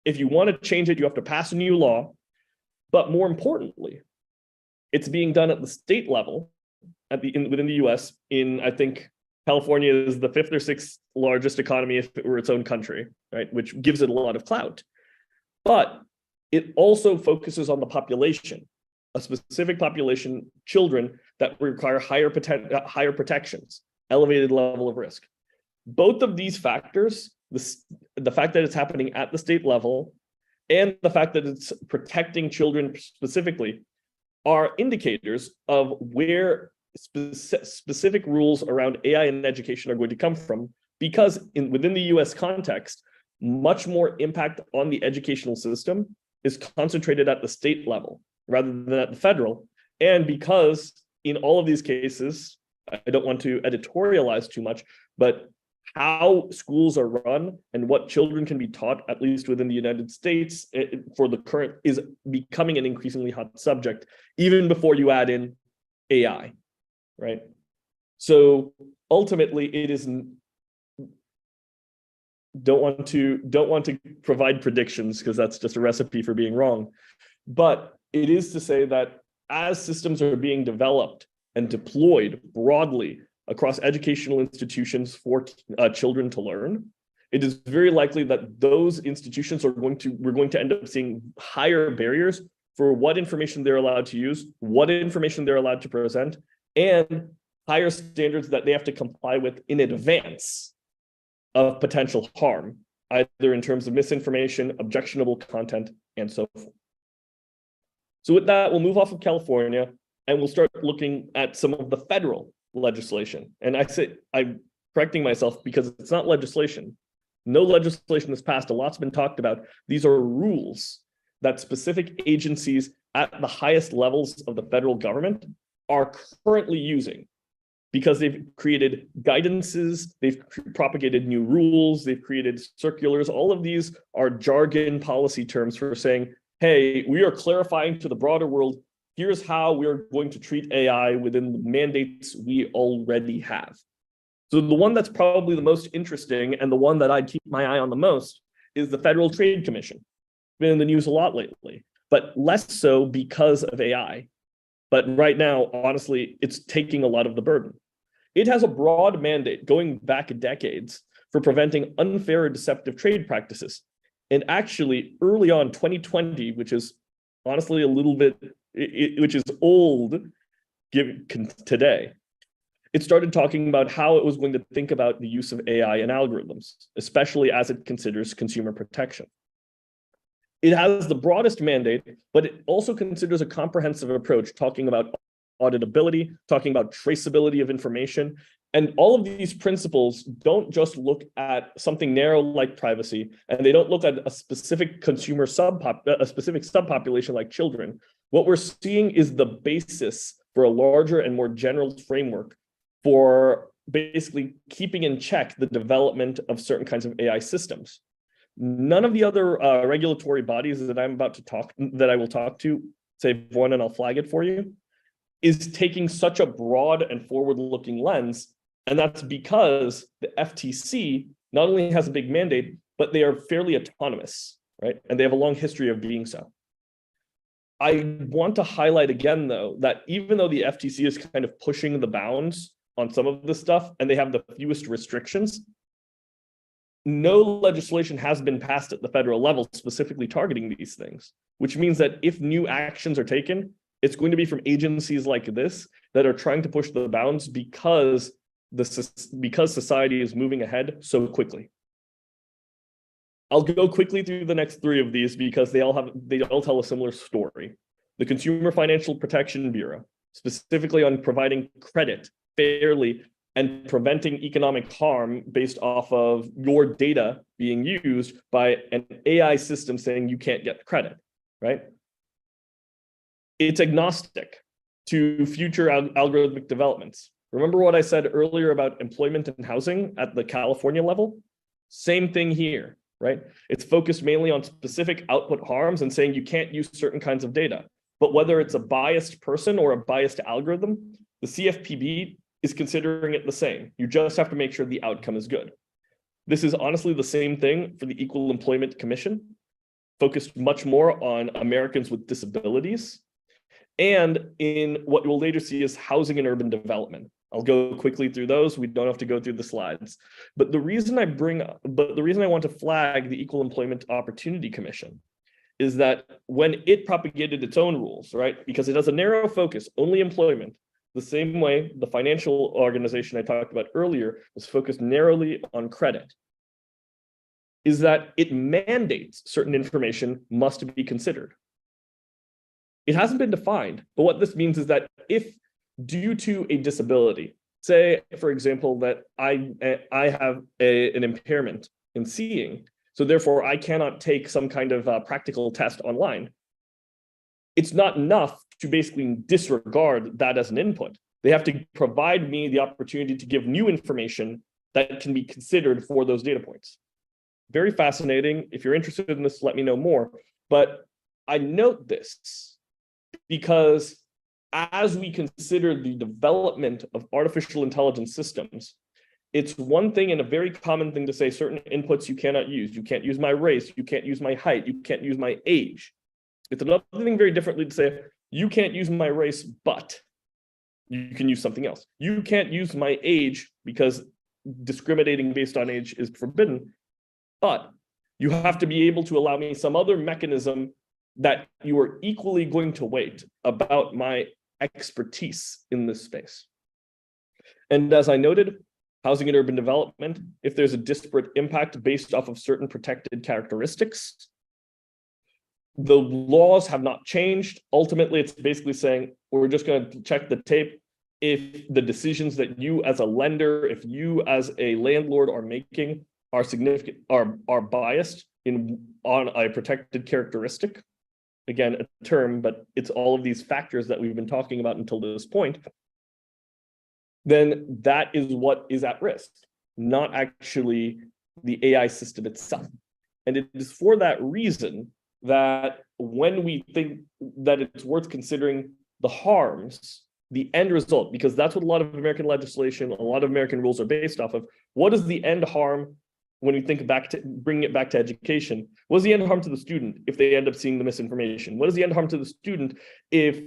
If you want to change it, you have to pass a new law. But more importantly, It's being done at the state level within the US. I think California is the 5th or 6th largest economy if it were its own country, right? Which gives it a lot of clout. But it also focuses on the population, a specific population, children that require higher protections, elevated level of risk. Both of these factors, the fact that it's happening at the state level and the fact that it's protecting children specifically, are indicators of where specific rules around AI and education are going to come from, because within the US context, much more impact on the educational system is concentrated at the state level rather than at the federal. And because in all of these cases, I don't want to editorialize too much, but how schools are run and what children can be taught, at least within the United States, for the current, is becoming an increasingly hot subject, even before you add in AI, right? So ultimately, it is don't want to provide predictions because that's just a recipe for being wrong. But it is to say that as systems are being developed and deployed broadly across educational institutions for children to learn, it is very likely that those institutions we're going to end up seeing higher barriers for what information they're allowed to use, what information they're allowed to present, and higher standards that they have to comply with in advance of potential harm, either in terms of misinformation, objectionable content, and so forth. So with that, we'll move off of California and we'll start looking at some of the federal legislation. And I'm correcting myself because it's not legislation. No legislation has passed. A lot's been talked about. These are rules that specific agencies at the highest levels of the federal government are currently using, because they've created guidances, they've propagated new rules, they've created circulars. All of these are jargon policy terms for saying, hey, we are clarifying to the broader world, here's how we're going to treat AI within the mandates we already have. So the one that's probably the most interesting and the one that I'd keep my eye on the most is the Federal Trade Commission. Been in the news a lot lately, but less so because of AI. But right now, honestly, it's taking a lot of the burden. It has a broad mandate going back decades for preventing unfair or deceptive trade practices. And actually, early on, 2020, which is honestly a little bit, which is old given today, it started talking about how it was going to think about the use of AI and algorithms, especially as it considers consumer protection. It has the broadest mandate, but it also considers a comprehensive approach, talking about auditability, talking about traceability of information. And all of these principles don't just look at something narrow like privacy, and they don't look at a specific consumer subpopulation like children. What we're seeing is the basis for a larger and more general framework for basically keeping in check the development of certain kinds of AI systems. None of the other regulatory bodies that I will talk to, save one and I'll flag it for you, is taking such a broad and forward-looking lens. And that's because the FTC not only has a big mandate, but they are fairly autonomous, right? And they have a long history of being so. I want to highlight again, though, that even though the FTC is kind of pushing the bounds on some of this stuff, and they have the fewest restrictions, no legislation has been passed at the federal level specifically targeting these things, which means that if new actions are taken, it's going to be from agencies like this that are trying to push the bounds because society is moving ahead so quickly. I'll go quickly through the next three of these because they all tell a similar story. The Consumer Financial Protection Bureau, specifically on providing credit fairly and preventing economic harm based off of your data being used by an AI system saying you can't get credit, right? It's agnostic to future algorithmic developments. Remember what I said earlier about employment and housing at the California level? Same thing here, right? It's focused mainly on specific output harms and saying you can't use certain kinds of data. But whether it's a biased person or a biased algorithm, the CFPB is considering it the same. You just have to make sure the outcome is good. This is honestly the same thing for the Equal Employment Commission, focused much more on Americans with disabilities. and in what you'll later see as housing and urban development. I'll go quickly through those. We don't have to go through the slides. But the reason I want to flag the Equal Employment Opportunity Commission is that when it propagated its own rules, right, because it has a narrow focus, only employment, the same way the financial organization I talked about earlier was focused narrowly on credit, is that it mandates certain information must be considered. It hasn't been defined, but what this means is that if due to a disability, say, for example, that I have an impairment in seeing, so therefore I cannot take some kind of practical test online, it's not enough to basically disregard that as an input. They have to provide me the opportunity to give new information that can be considered for those data points. Very fascinating. If you're interested in this, let me know more. But I note this because as we consider the development of artificial intelligence systems, it's one thing and a very common thing to say certain inputs you cannot use. You can't use my race, you can't use my height, you can't use my age. It's another thing very differently to say, you can't use my race, but you can use something else. You can't use my age because discriminating based on age is forbidden, but you have to be able to allow me some other mechanism that you are equally going to weight about my expertise in this space. And as I noted, housing and urban development, if there's a disparate impact based off of certain protected characteristics, the laws have not changed. Ultimately, it's basically saying, we're just going to check the tape if the decisions that you as a lender, if you as a landlord are making are significant, are biased on a protected characteristic. Again, a term, but it's all of these factors that we've been talking about until this point. Then that is what is at risk, not actually the AI system itself. And it is for that reason that when we think that it's worth considering the harms, the end result, because that's what a lot of American legislation, a lot of American rules are based off of. What is the end harm when we think back to bringing it back to education? What is the end harm to the student if they end up seeing the misinformation? What is the end harm to the student if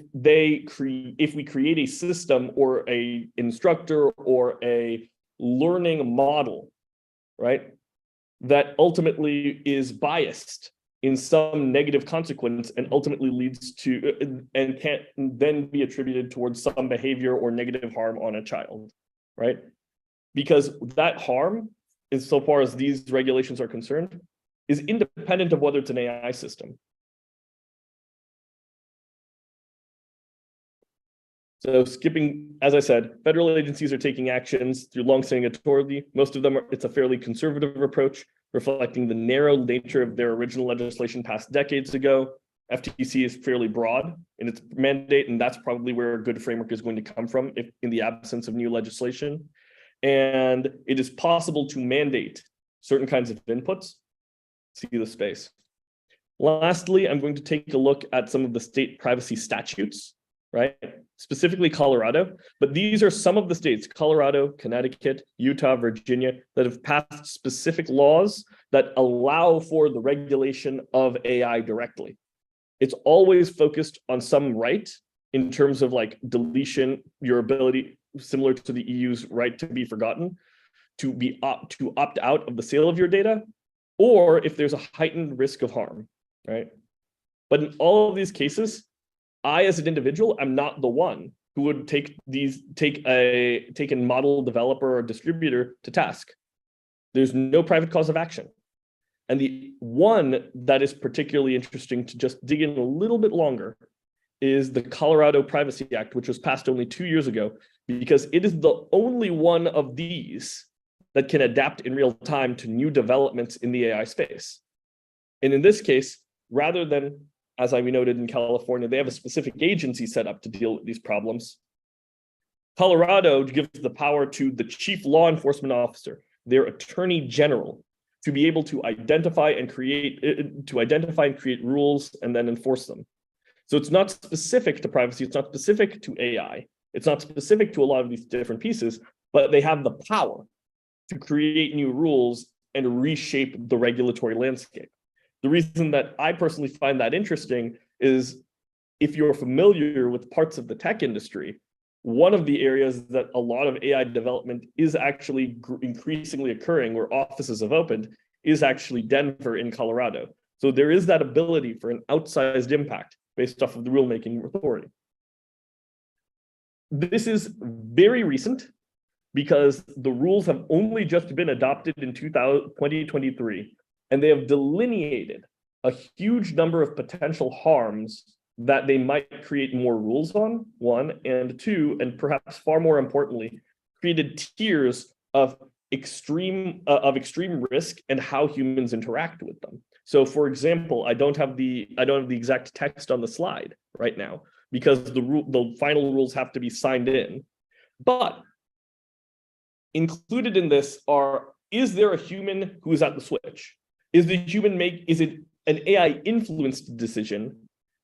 we create a system or a instructor or a learning model, right, that ultimately is biased in some negative consequence and ultimately leads to and can't then be attributed towards some behavior or negative harm on a child, right? Because that harm, is so far as these regulations are concerned, is independent of whether it's an AI system. So skipping, as I said, federal agencies are taking actions through longstanding authority. Most of them it's a fairly conservative approach, reflecting the narrow nature of their original legislation passed decades ago. FTC is fairly broad in its mandate, and that's probably where a good framework is going to come from if in the absence of new legislation. And it is possible to mandate certain kinds of inputs. See the space. Lastly, I'm going to take a look at some of the state privacy statutes, right? Specifically Colorado, but these are some of the states, Colorado, Connecticut, Utah, Virginia, that have passed specific laws that allow for the regulation of AI directly. It's always focused on some right in terms of like deletion, your ability, similar to the EU's right to be forgotten, to opt out of the sale of your data, or if there's a heightened risk of harm, right? But in all of these cases, I, as an individual, am not the one who would take a model developer or distributor to task. There's no private cause of action. And the one that is particularly interesting to just dig in a little bit longer is the Colorado Privacy Act, which was passed only 2 years ago, because it is the only one of these that can adapt in real time to new developments in the AI space. And in this case, rather than, as we noted in California, they have a specific agency set up to deal with these problems. Colorado gives the power to the chief law enforcement officer, their attorney general, to be able to identify and create rules and then enforce them. So it's not specific to privacy, it's not specific to AI, it's not specific to a lot of these different pieces, but they have the power to create new rules and reshape the regulatory landscape. The reason that I personally find that interesting is if you're familiar with parts of the tech industry, one of the areas that a lot of AI development is actually increasingly occurring, where offices have opened, is actually Denver in Colorado. So there is that ability for an outsized impact based off of the rulemaking authority. This is very recent because the rules have only just been adopted in 2023, and they have delineated a huge number of potential harms that they might create more rules on, one, and two, and perhaps far more importantly, created tiers of extreme risk and how humans interact with them. So, for example, I don't have the exact text on the slide right now because the final rules have to be signed in. But included in this is there a human who is at the switch? Is it an AI influenced decision?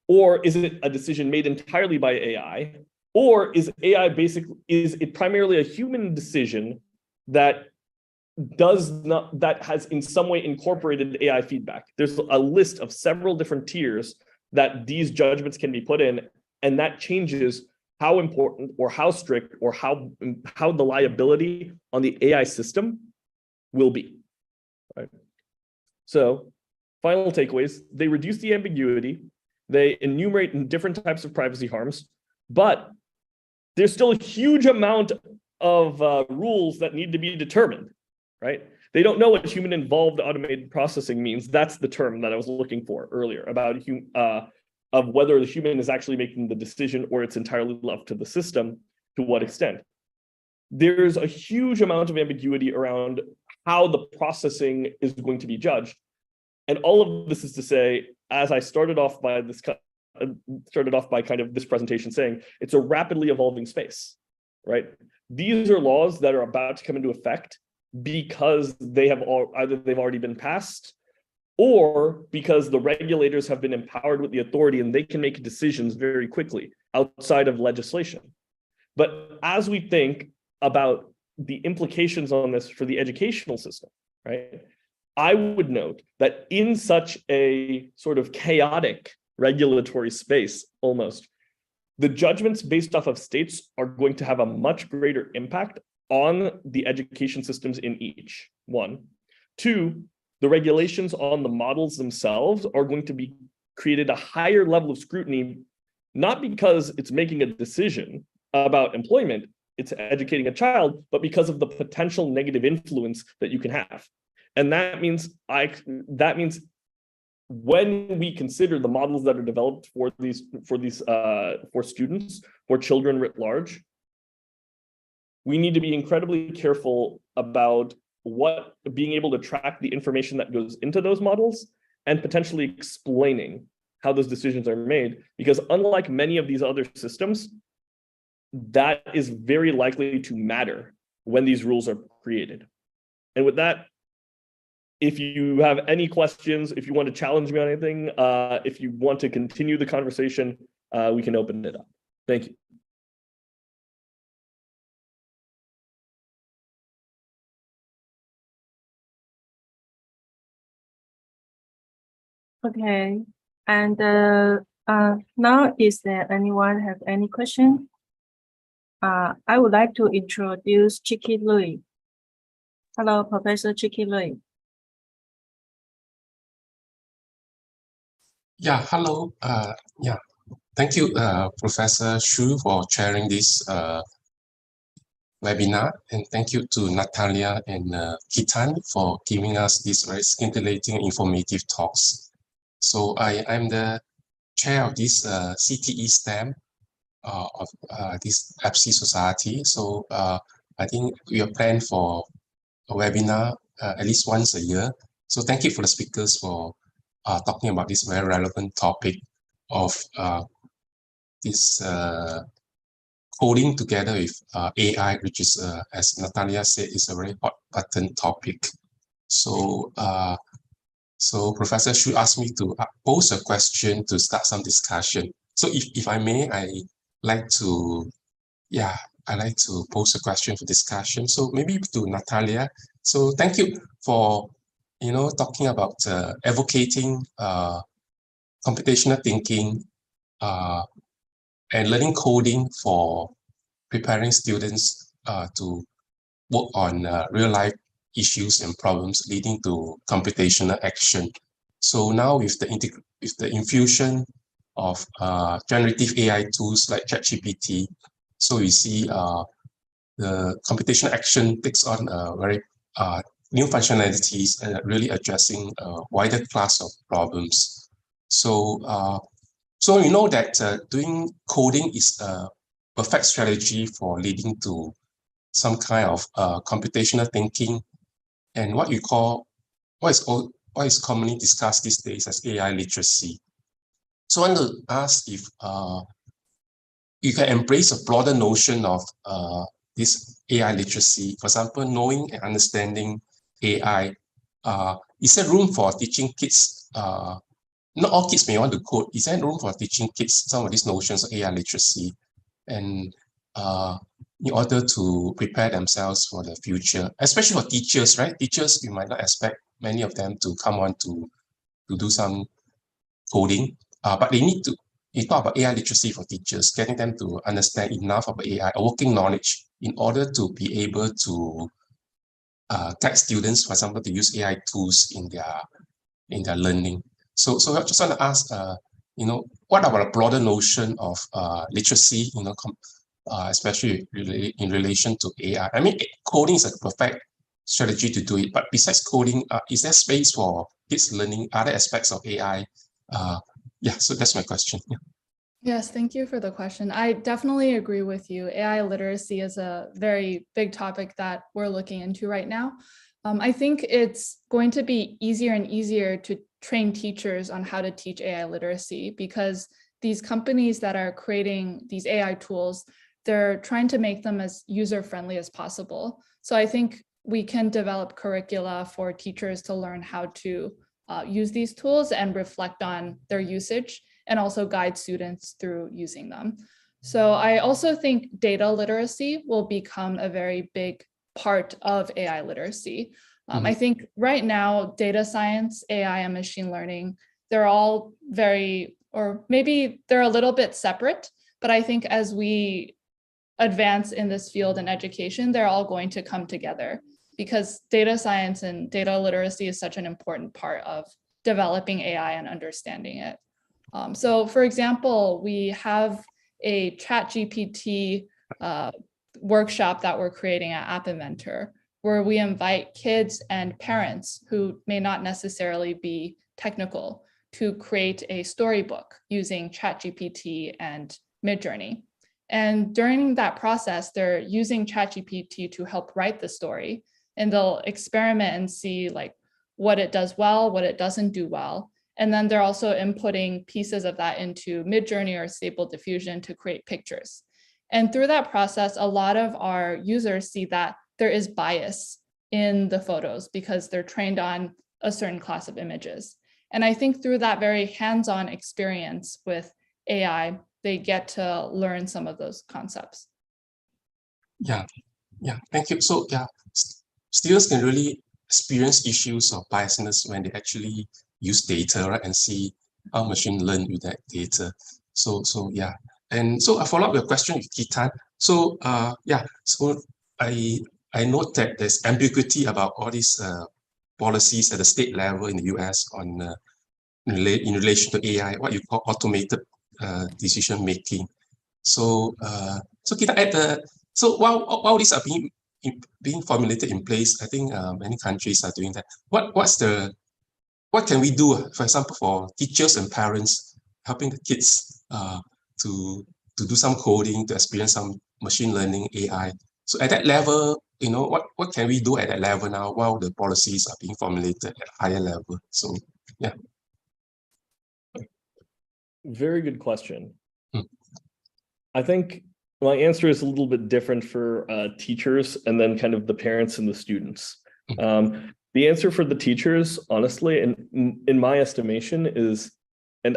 Or is it a decision made entirely by AI? Or is it primarily a human decision that has in some way incorporated AI feedback? There's a list of several different tiers that these judgments can be put in, and that changes how important or how strict or how the liability on the AI system will be. Right? So, final takeaways: they reduce the ambiguity. They enumerate different types of privacy harms, but there's still a huge amount of rules that need to be determined, right? They don't know what human-involved automated processing means. That's the term that I was looking for earlier about of whether the human is actually making the decision or it's entirely left to the system, to what extent. There's a huge amount of ambiguity around how the processing is going to be judged. And all of this is to say, as I started off by kind of this presentation saying, it's a rapidly evolving space, right? These are laws that are about to come into effect because either they've already been passed or because the regulators have been empowered with the authority and they can make decisions very quickly outside of legislation. But as we think about the implications on this for the educational system, right? I would note that in such a sort of chaotic regulatory space, almost, the judgments based off of states are going to have a much greater impact on the education systems in each one. Two, the regulations on the models themselves are going to be created a higher level of scrutiny, not because it's making a decision about employment, it's educating a child, but because of the potential negative influence that you can have. And that means when we consider the models that are developed for students, for children writ large, we need to be incredibly careful about being able to track the information that goes into those models and potentially explaining how those decisions are made. Because unlike many of these other systems, that is very likely to matter when these rules are created. And with that, if you have any questions, if you want to challenge me on anything, if you want to continue the conversation, we can open it up. Thank you. Okay, and now is there anyone have any question? I would like to introduce Chicky Lui. Hello, Professor Chicky Lui. Yeah, hello. Thank you, Professor Shu, for chairing this webinar, and thank you to Natalia and Kitan for giving us these very scintillating, informative talks. So I'm the chair of this CTE STEM of this APSCE society. So I think we are planned for a webinar at least once a year. So thank you for the speakers for talking about this very relevant topic of this coding together with AI, which is, as Natalia said, is a very hot button topic. So, so Professor Shu asked me to pose a question to start some discussion. So if I may, I like to pose a question for discussion. So maybe to Natalia. So thank you for talking about advocating computational thinking and learning coding for preparing students to work on real-life issues and problems leading to computational action. So now with the infusion of generative AI tools like ChatGPT, so we see the computational action takes on very new functionalities and really addressing a wider class of problems. So so we know that doing coding is a perfect strategy for leading to some kind of computational thinking and what is commonly discussed these days as AI literacy. So I want to ask if you can embrace a broader notion of this AI literacy. For example, knowing and understanding AI. Is there room for teaching kids? Not all kids may want to code. Is there room for teaching kids some of these notions of AI literacy, and in order to prepare themselves for the future, especially for teachers, right? Teachers, you might not expect many of them to come on to do some coding, but they need to. You talk about AI literacy for teachers, getting them to understand enough about AI, a working knowledge, in order to be able to guide students, for example, to use AI tools in their learning. So I just want to ask, what about a broader notion of literacy, especially in relation to AI? I mean, coding is a perfect strategy to do it, but besides coding, is there space for kids learning other aspects of AI? Yeah, so that's my question. Yeah. Yes, thank you for the question. I definitely agree with you. AI literacy is a very big topic that we're looking into right now. I think it's going to be easier and easier to train teachers on how to teach AI literacy, because these companies that are creating these AI tools, they're trying to make them as user-friendly as possible. So I think we can develop curricula for teachers to learn how to use these tools and reflect on their usage, and also guide students through using them. So I also think data literacy will become a very big part of AI literacy. I think right now, data science, AI, and machine learning, they're all very, or maybe they're a little bit separate, but I think as we advance in this field in education, they're all going to come together, because data science and data literacy is such an important part of developing AI and understanding it. So for example, we have a ChatGPT workshop that we're creating at App Inventor, where we invite kids and parents who may not necessarily be technical to create a storybook using ChatGPT and Midjourney. And during that process, they're using ChatGPT to help write the story, and they'll experiment and see like what it does well, what it doesn't do well. And then they're also inputting pieces of that into Midjourney or Stable Diffusion to create pictures. And through that process, a lot of our users see that there is bias in the photos because they're trained on a certain class of images. And I think through that very hands-on experience with AI, they get to learn some of those concepts. Yeah, thank you. So yeah, students can really experience issues of biasness when they actually use data, right, and see how machine learn with that data. So yeah, and so I follow up your question with Kitan. So yeah, so I note that there's ambiguity about all these policies at the state level in the US on in relation to AI, what you call automated decision making. So so Kitan, so while these are being formulated in place, I think many countries are doing that. What can we do, for example, for teachers and parents, helping the kids to do some coding, to experience some machine learning, AI? So at that level, what can we do at that level now while the policies are being formulated at a higher level? So yeah. Very good question. I think my answer is a little bit different for teachers and then kind of the parents and the students. The answer for the teachers, honestly, and in my estimation, is, and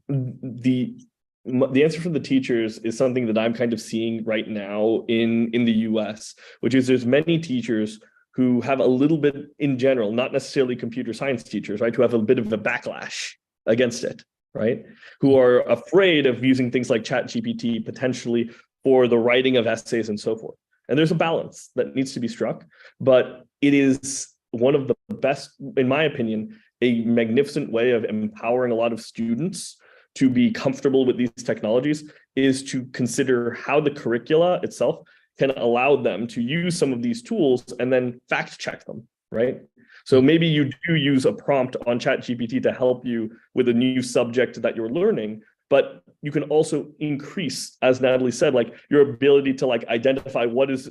the answer for the teachers is something that I'm kind of seeing right now in the US, which is there's many teachers who have a little bit in general, not necessarily computer science teachers, right, who have a bit of a backlash against it. right? Who are afraid of using things like ChatGPT potentially for the writing of essays and so forth. And there's a balance that needs to be struck, but it is one of the best, in my opinion, a magnificent way of empowering a lot of students to be comfortable with these technologies is to consider how the curricula itself can allow them to use some of these tools and then fact check them, right? So maybe you do use a prompt on ChatGPT to help you with a new subject that you're learning, but you can also increase, as Natalie said, like your ability to like identify what is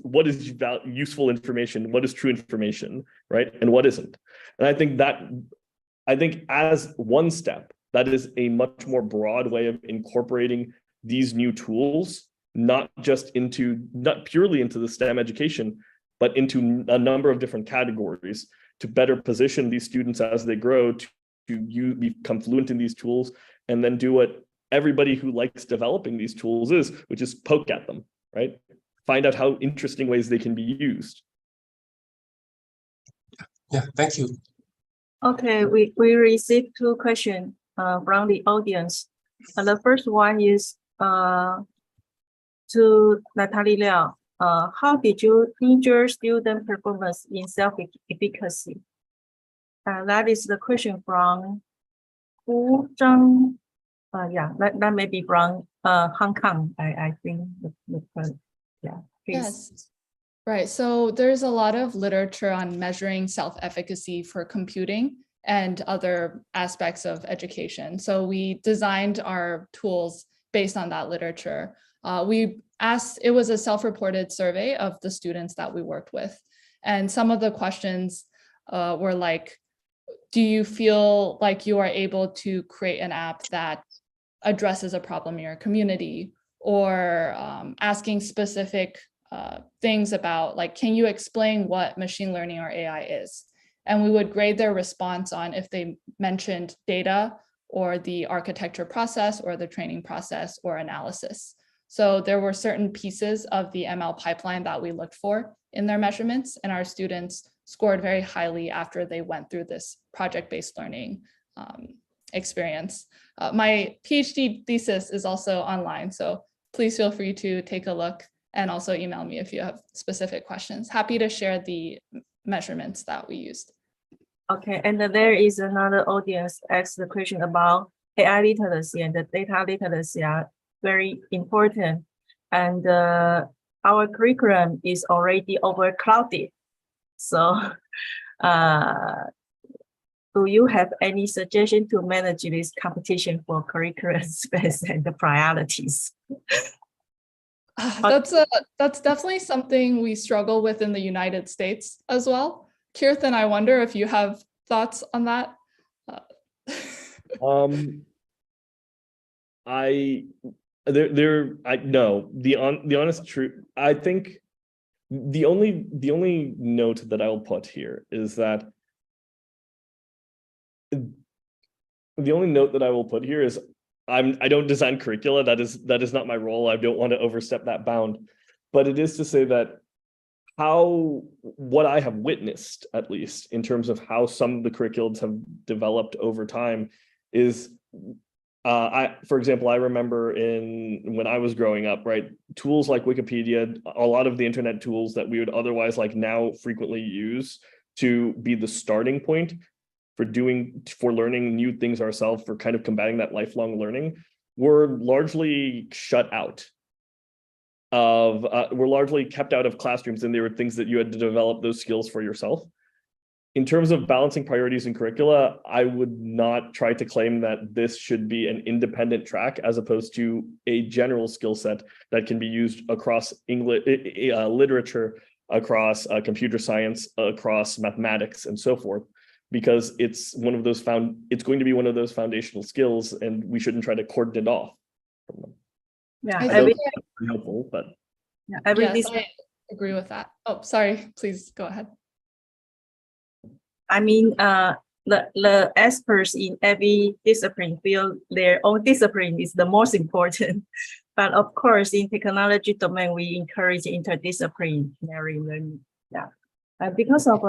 useful information, what is true information, right? And what isn't. And I think as one step, that is a much more broad way of incorporating these new tools, not purely into the STEM education, but into a number of different categories to better position these students as they grow to become fluent in these tools and then do what everybody who likes developing these tools is, which is poke at them, right? Find out how interesting ways they can be used. Yeah, thank you. Okay, we received two questions from the audience. The first one is to Natalie Liao. How did you measure student performance in self-efficacy? That is the question from Hu Zhang. Yeah, that may be from Hong Kong, I think. Yeah, please. Yes. Right. So there's a lot of literature on measuring self-efficacy for computing and other aspects of education. So we designed our tools based on that literature. It was a self-reported survey of the students that we worked with. And some of the questions were like, do you feel like you are able to create an app that addresses a problem in your community? Or asking specific things about, like, can you explain what machine learning or AI is? And we would grade their response on if they mentioned data or the architecture process or the training process or analysis. So there were certain pieces of the ML pipeline that we looked for in their measurements, and our students scored very highly after they went through this project-based learning experience. My PhD thesis is also online, so please feel free to take a look and also email me if you have specific questions. Happy to share the measurements that we used. Okay, and there is another audience asked the question about AI literacy and the data literacy are very important. And our curriculum is already overcrowded. So do you have any suggestion to manage this competition for curriculum space and the priorities? That's definitely something we struggle with in the United States as well. Kirtan, I wonder if you have thoughts on that. No, the honest truth, I think the only note that I'll put here is that I don't design curricula. That is not my role. I don't want to overstep that bound, but it is to say that what I have witnessed, at least in terms of how some of the curriculums have developed over time, is for example, I remember when I was growing up, right, tools like Wikipedia, a lot of the internet tools that we would otherwise like now frequently use to be the starting point for learning new things ourselves, for kind of combating that lifelong learning, were largely shut out were largely kept out of classrooms, and they were things that you had to develop those skills for yourself. In terms of balancing priorities in curricula, I would not try to claim that this should be an independent track as opposed to a general skill set that can be used across English literature, across computer science, across mathematics, and so forth, because it's going to be one of those foundational skills, and we shouldn't try to cordon it off from them. Yeah, I think helpful, but yeah, yes, I agree with that. Oh, sorry, please go ahead. I mean, the experts in every discipline feel their own discipline is the most important. But of course, in technology domain, we encourage interdisciplinary learning. Yeah, because of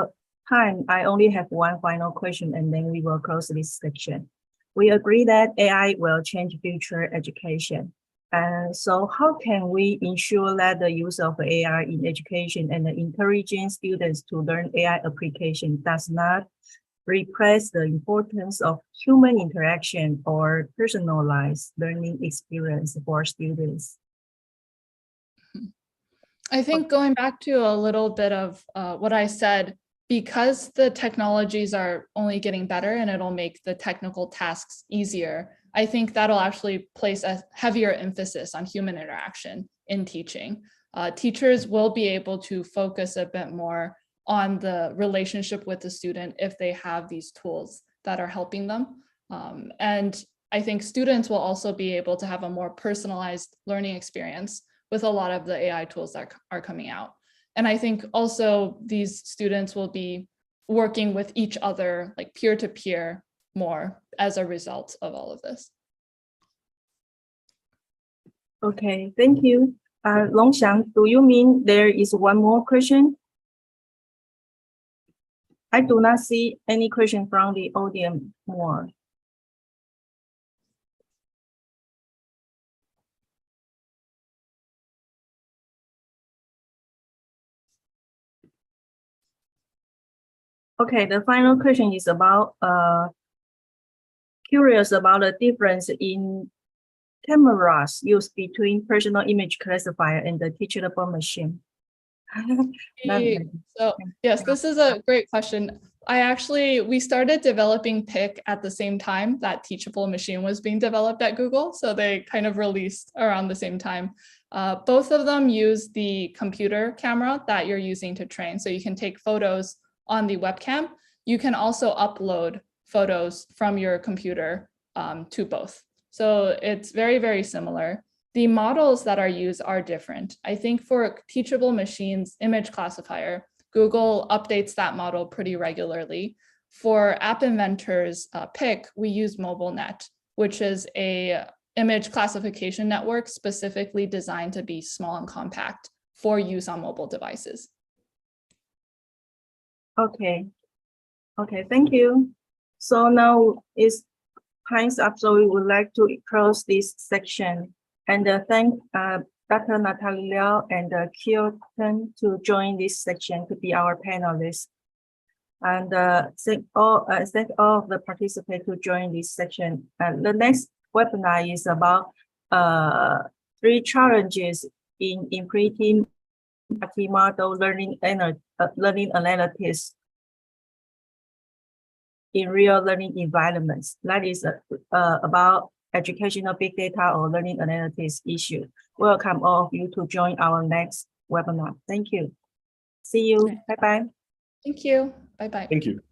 time, I only have one final question, and then we will close this section. We agree that AI will change future education. And so how can we ensure that the use of AI in education and encouraging students to learn AI application does not replace the importance of human interaction or personalized learning experience for students? I think going back to a little bit of what I said, because the technologies are only getting better and it'll make the technical tasks easier, I think that'll actually place a heavier emphasis on human interaction in teaching. Teachers will be able to focus a bit more on the relationship with the student if they have these tools that are helping them. And I think students will also be able to have a more personalized learning experience with a lot of the AI tools that are coming out. And I think also these students will be working with each other, like peer-to-peer more as a result of all of this. Okay, thank you. Longxiang, do you mean there is one more question? I do not see any question from the audience more. Okay, the final question is about curious about the difference in cameras used between personal image classifier and the teachable machine. So yes, this is a great question. We started developing PIC at the same time that teachable machine was being developed at Google. So they kind of released around the same time. Both of them use the computer camera that you're using to train. So you can take photos on the webcam. You can also upload photos from your computer to both. So it's very, very similar. The models that are used are different. I think for teachable machines image classifier, Google updates that model pretty regularly. For App Inventor's PIC, we use MobileNet, which is a image classification network specifically designed to be small and compact for use on mobile devices. Okay. Okay, thank you. So now it's time's up, so we would like to close this section and thank Dr. Natalie Liao and Kirtan to join this section to be our panelists. And thank all of the participants to join this section. The next webinar is about 3 challenges in implementing multi-model learning analytics in real learning environments. That is about educational big data or learning analytics issue. Welcome all of you to join our next webinar. Thank you. See you. Bye-bye. Thank you. Bye-bye. Thank you.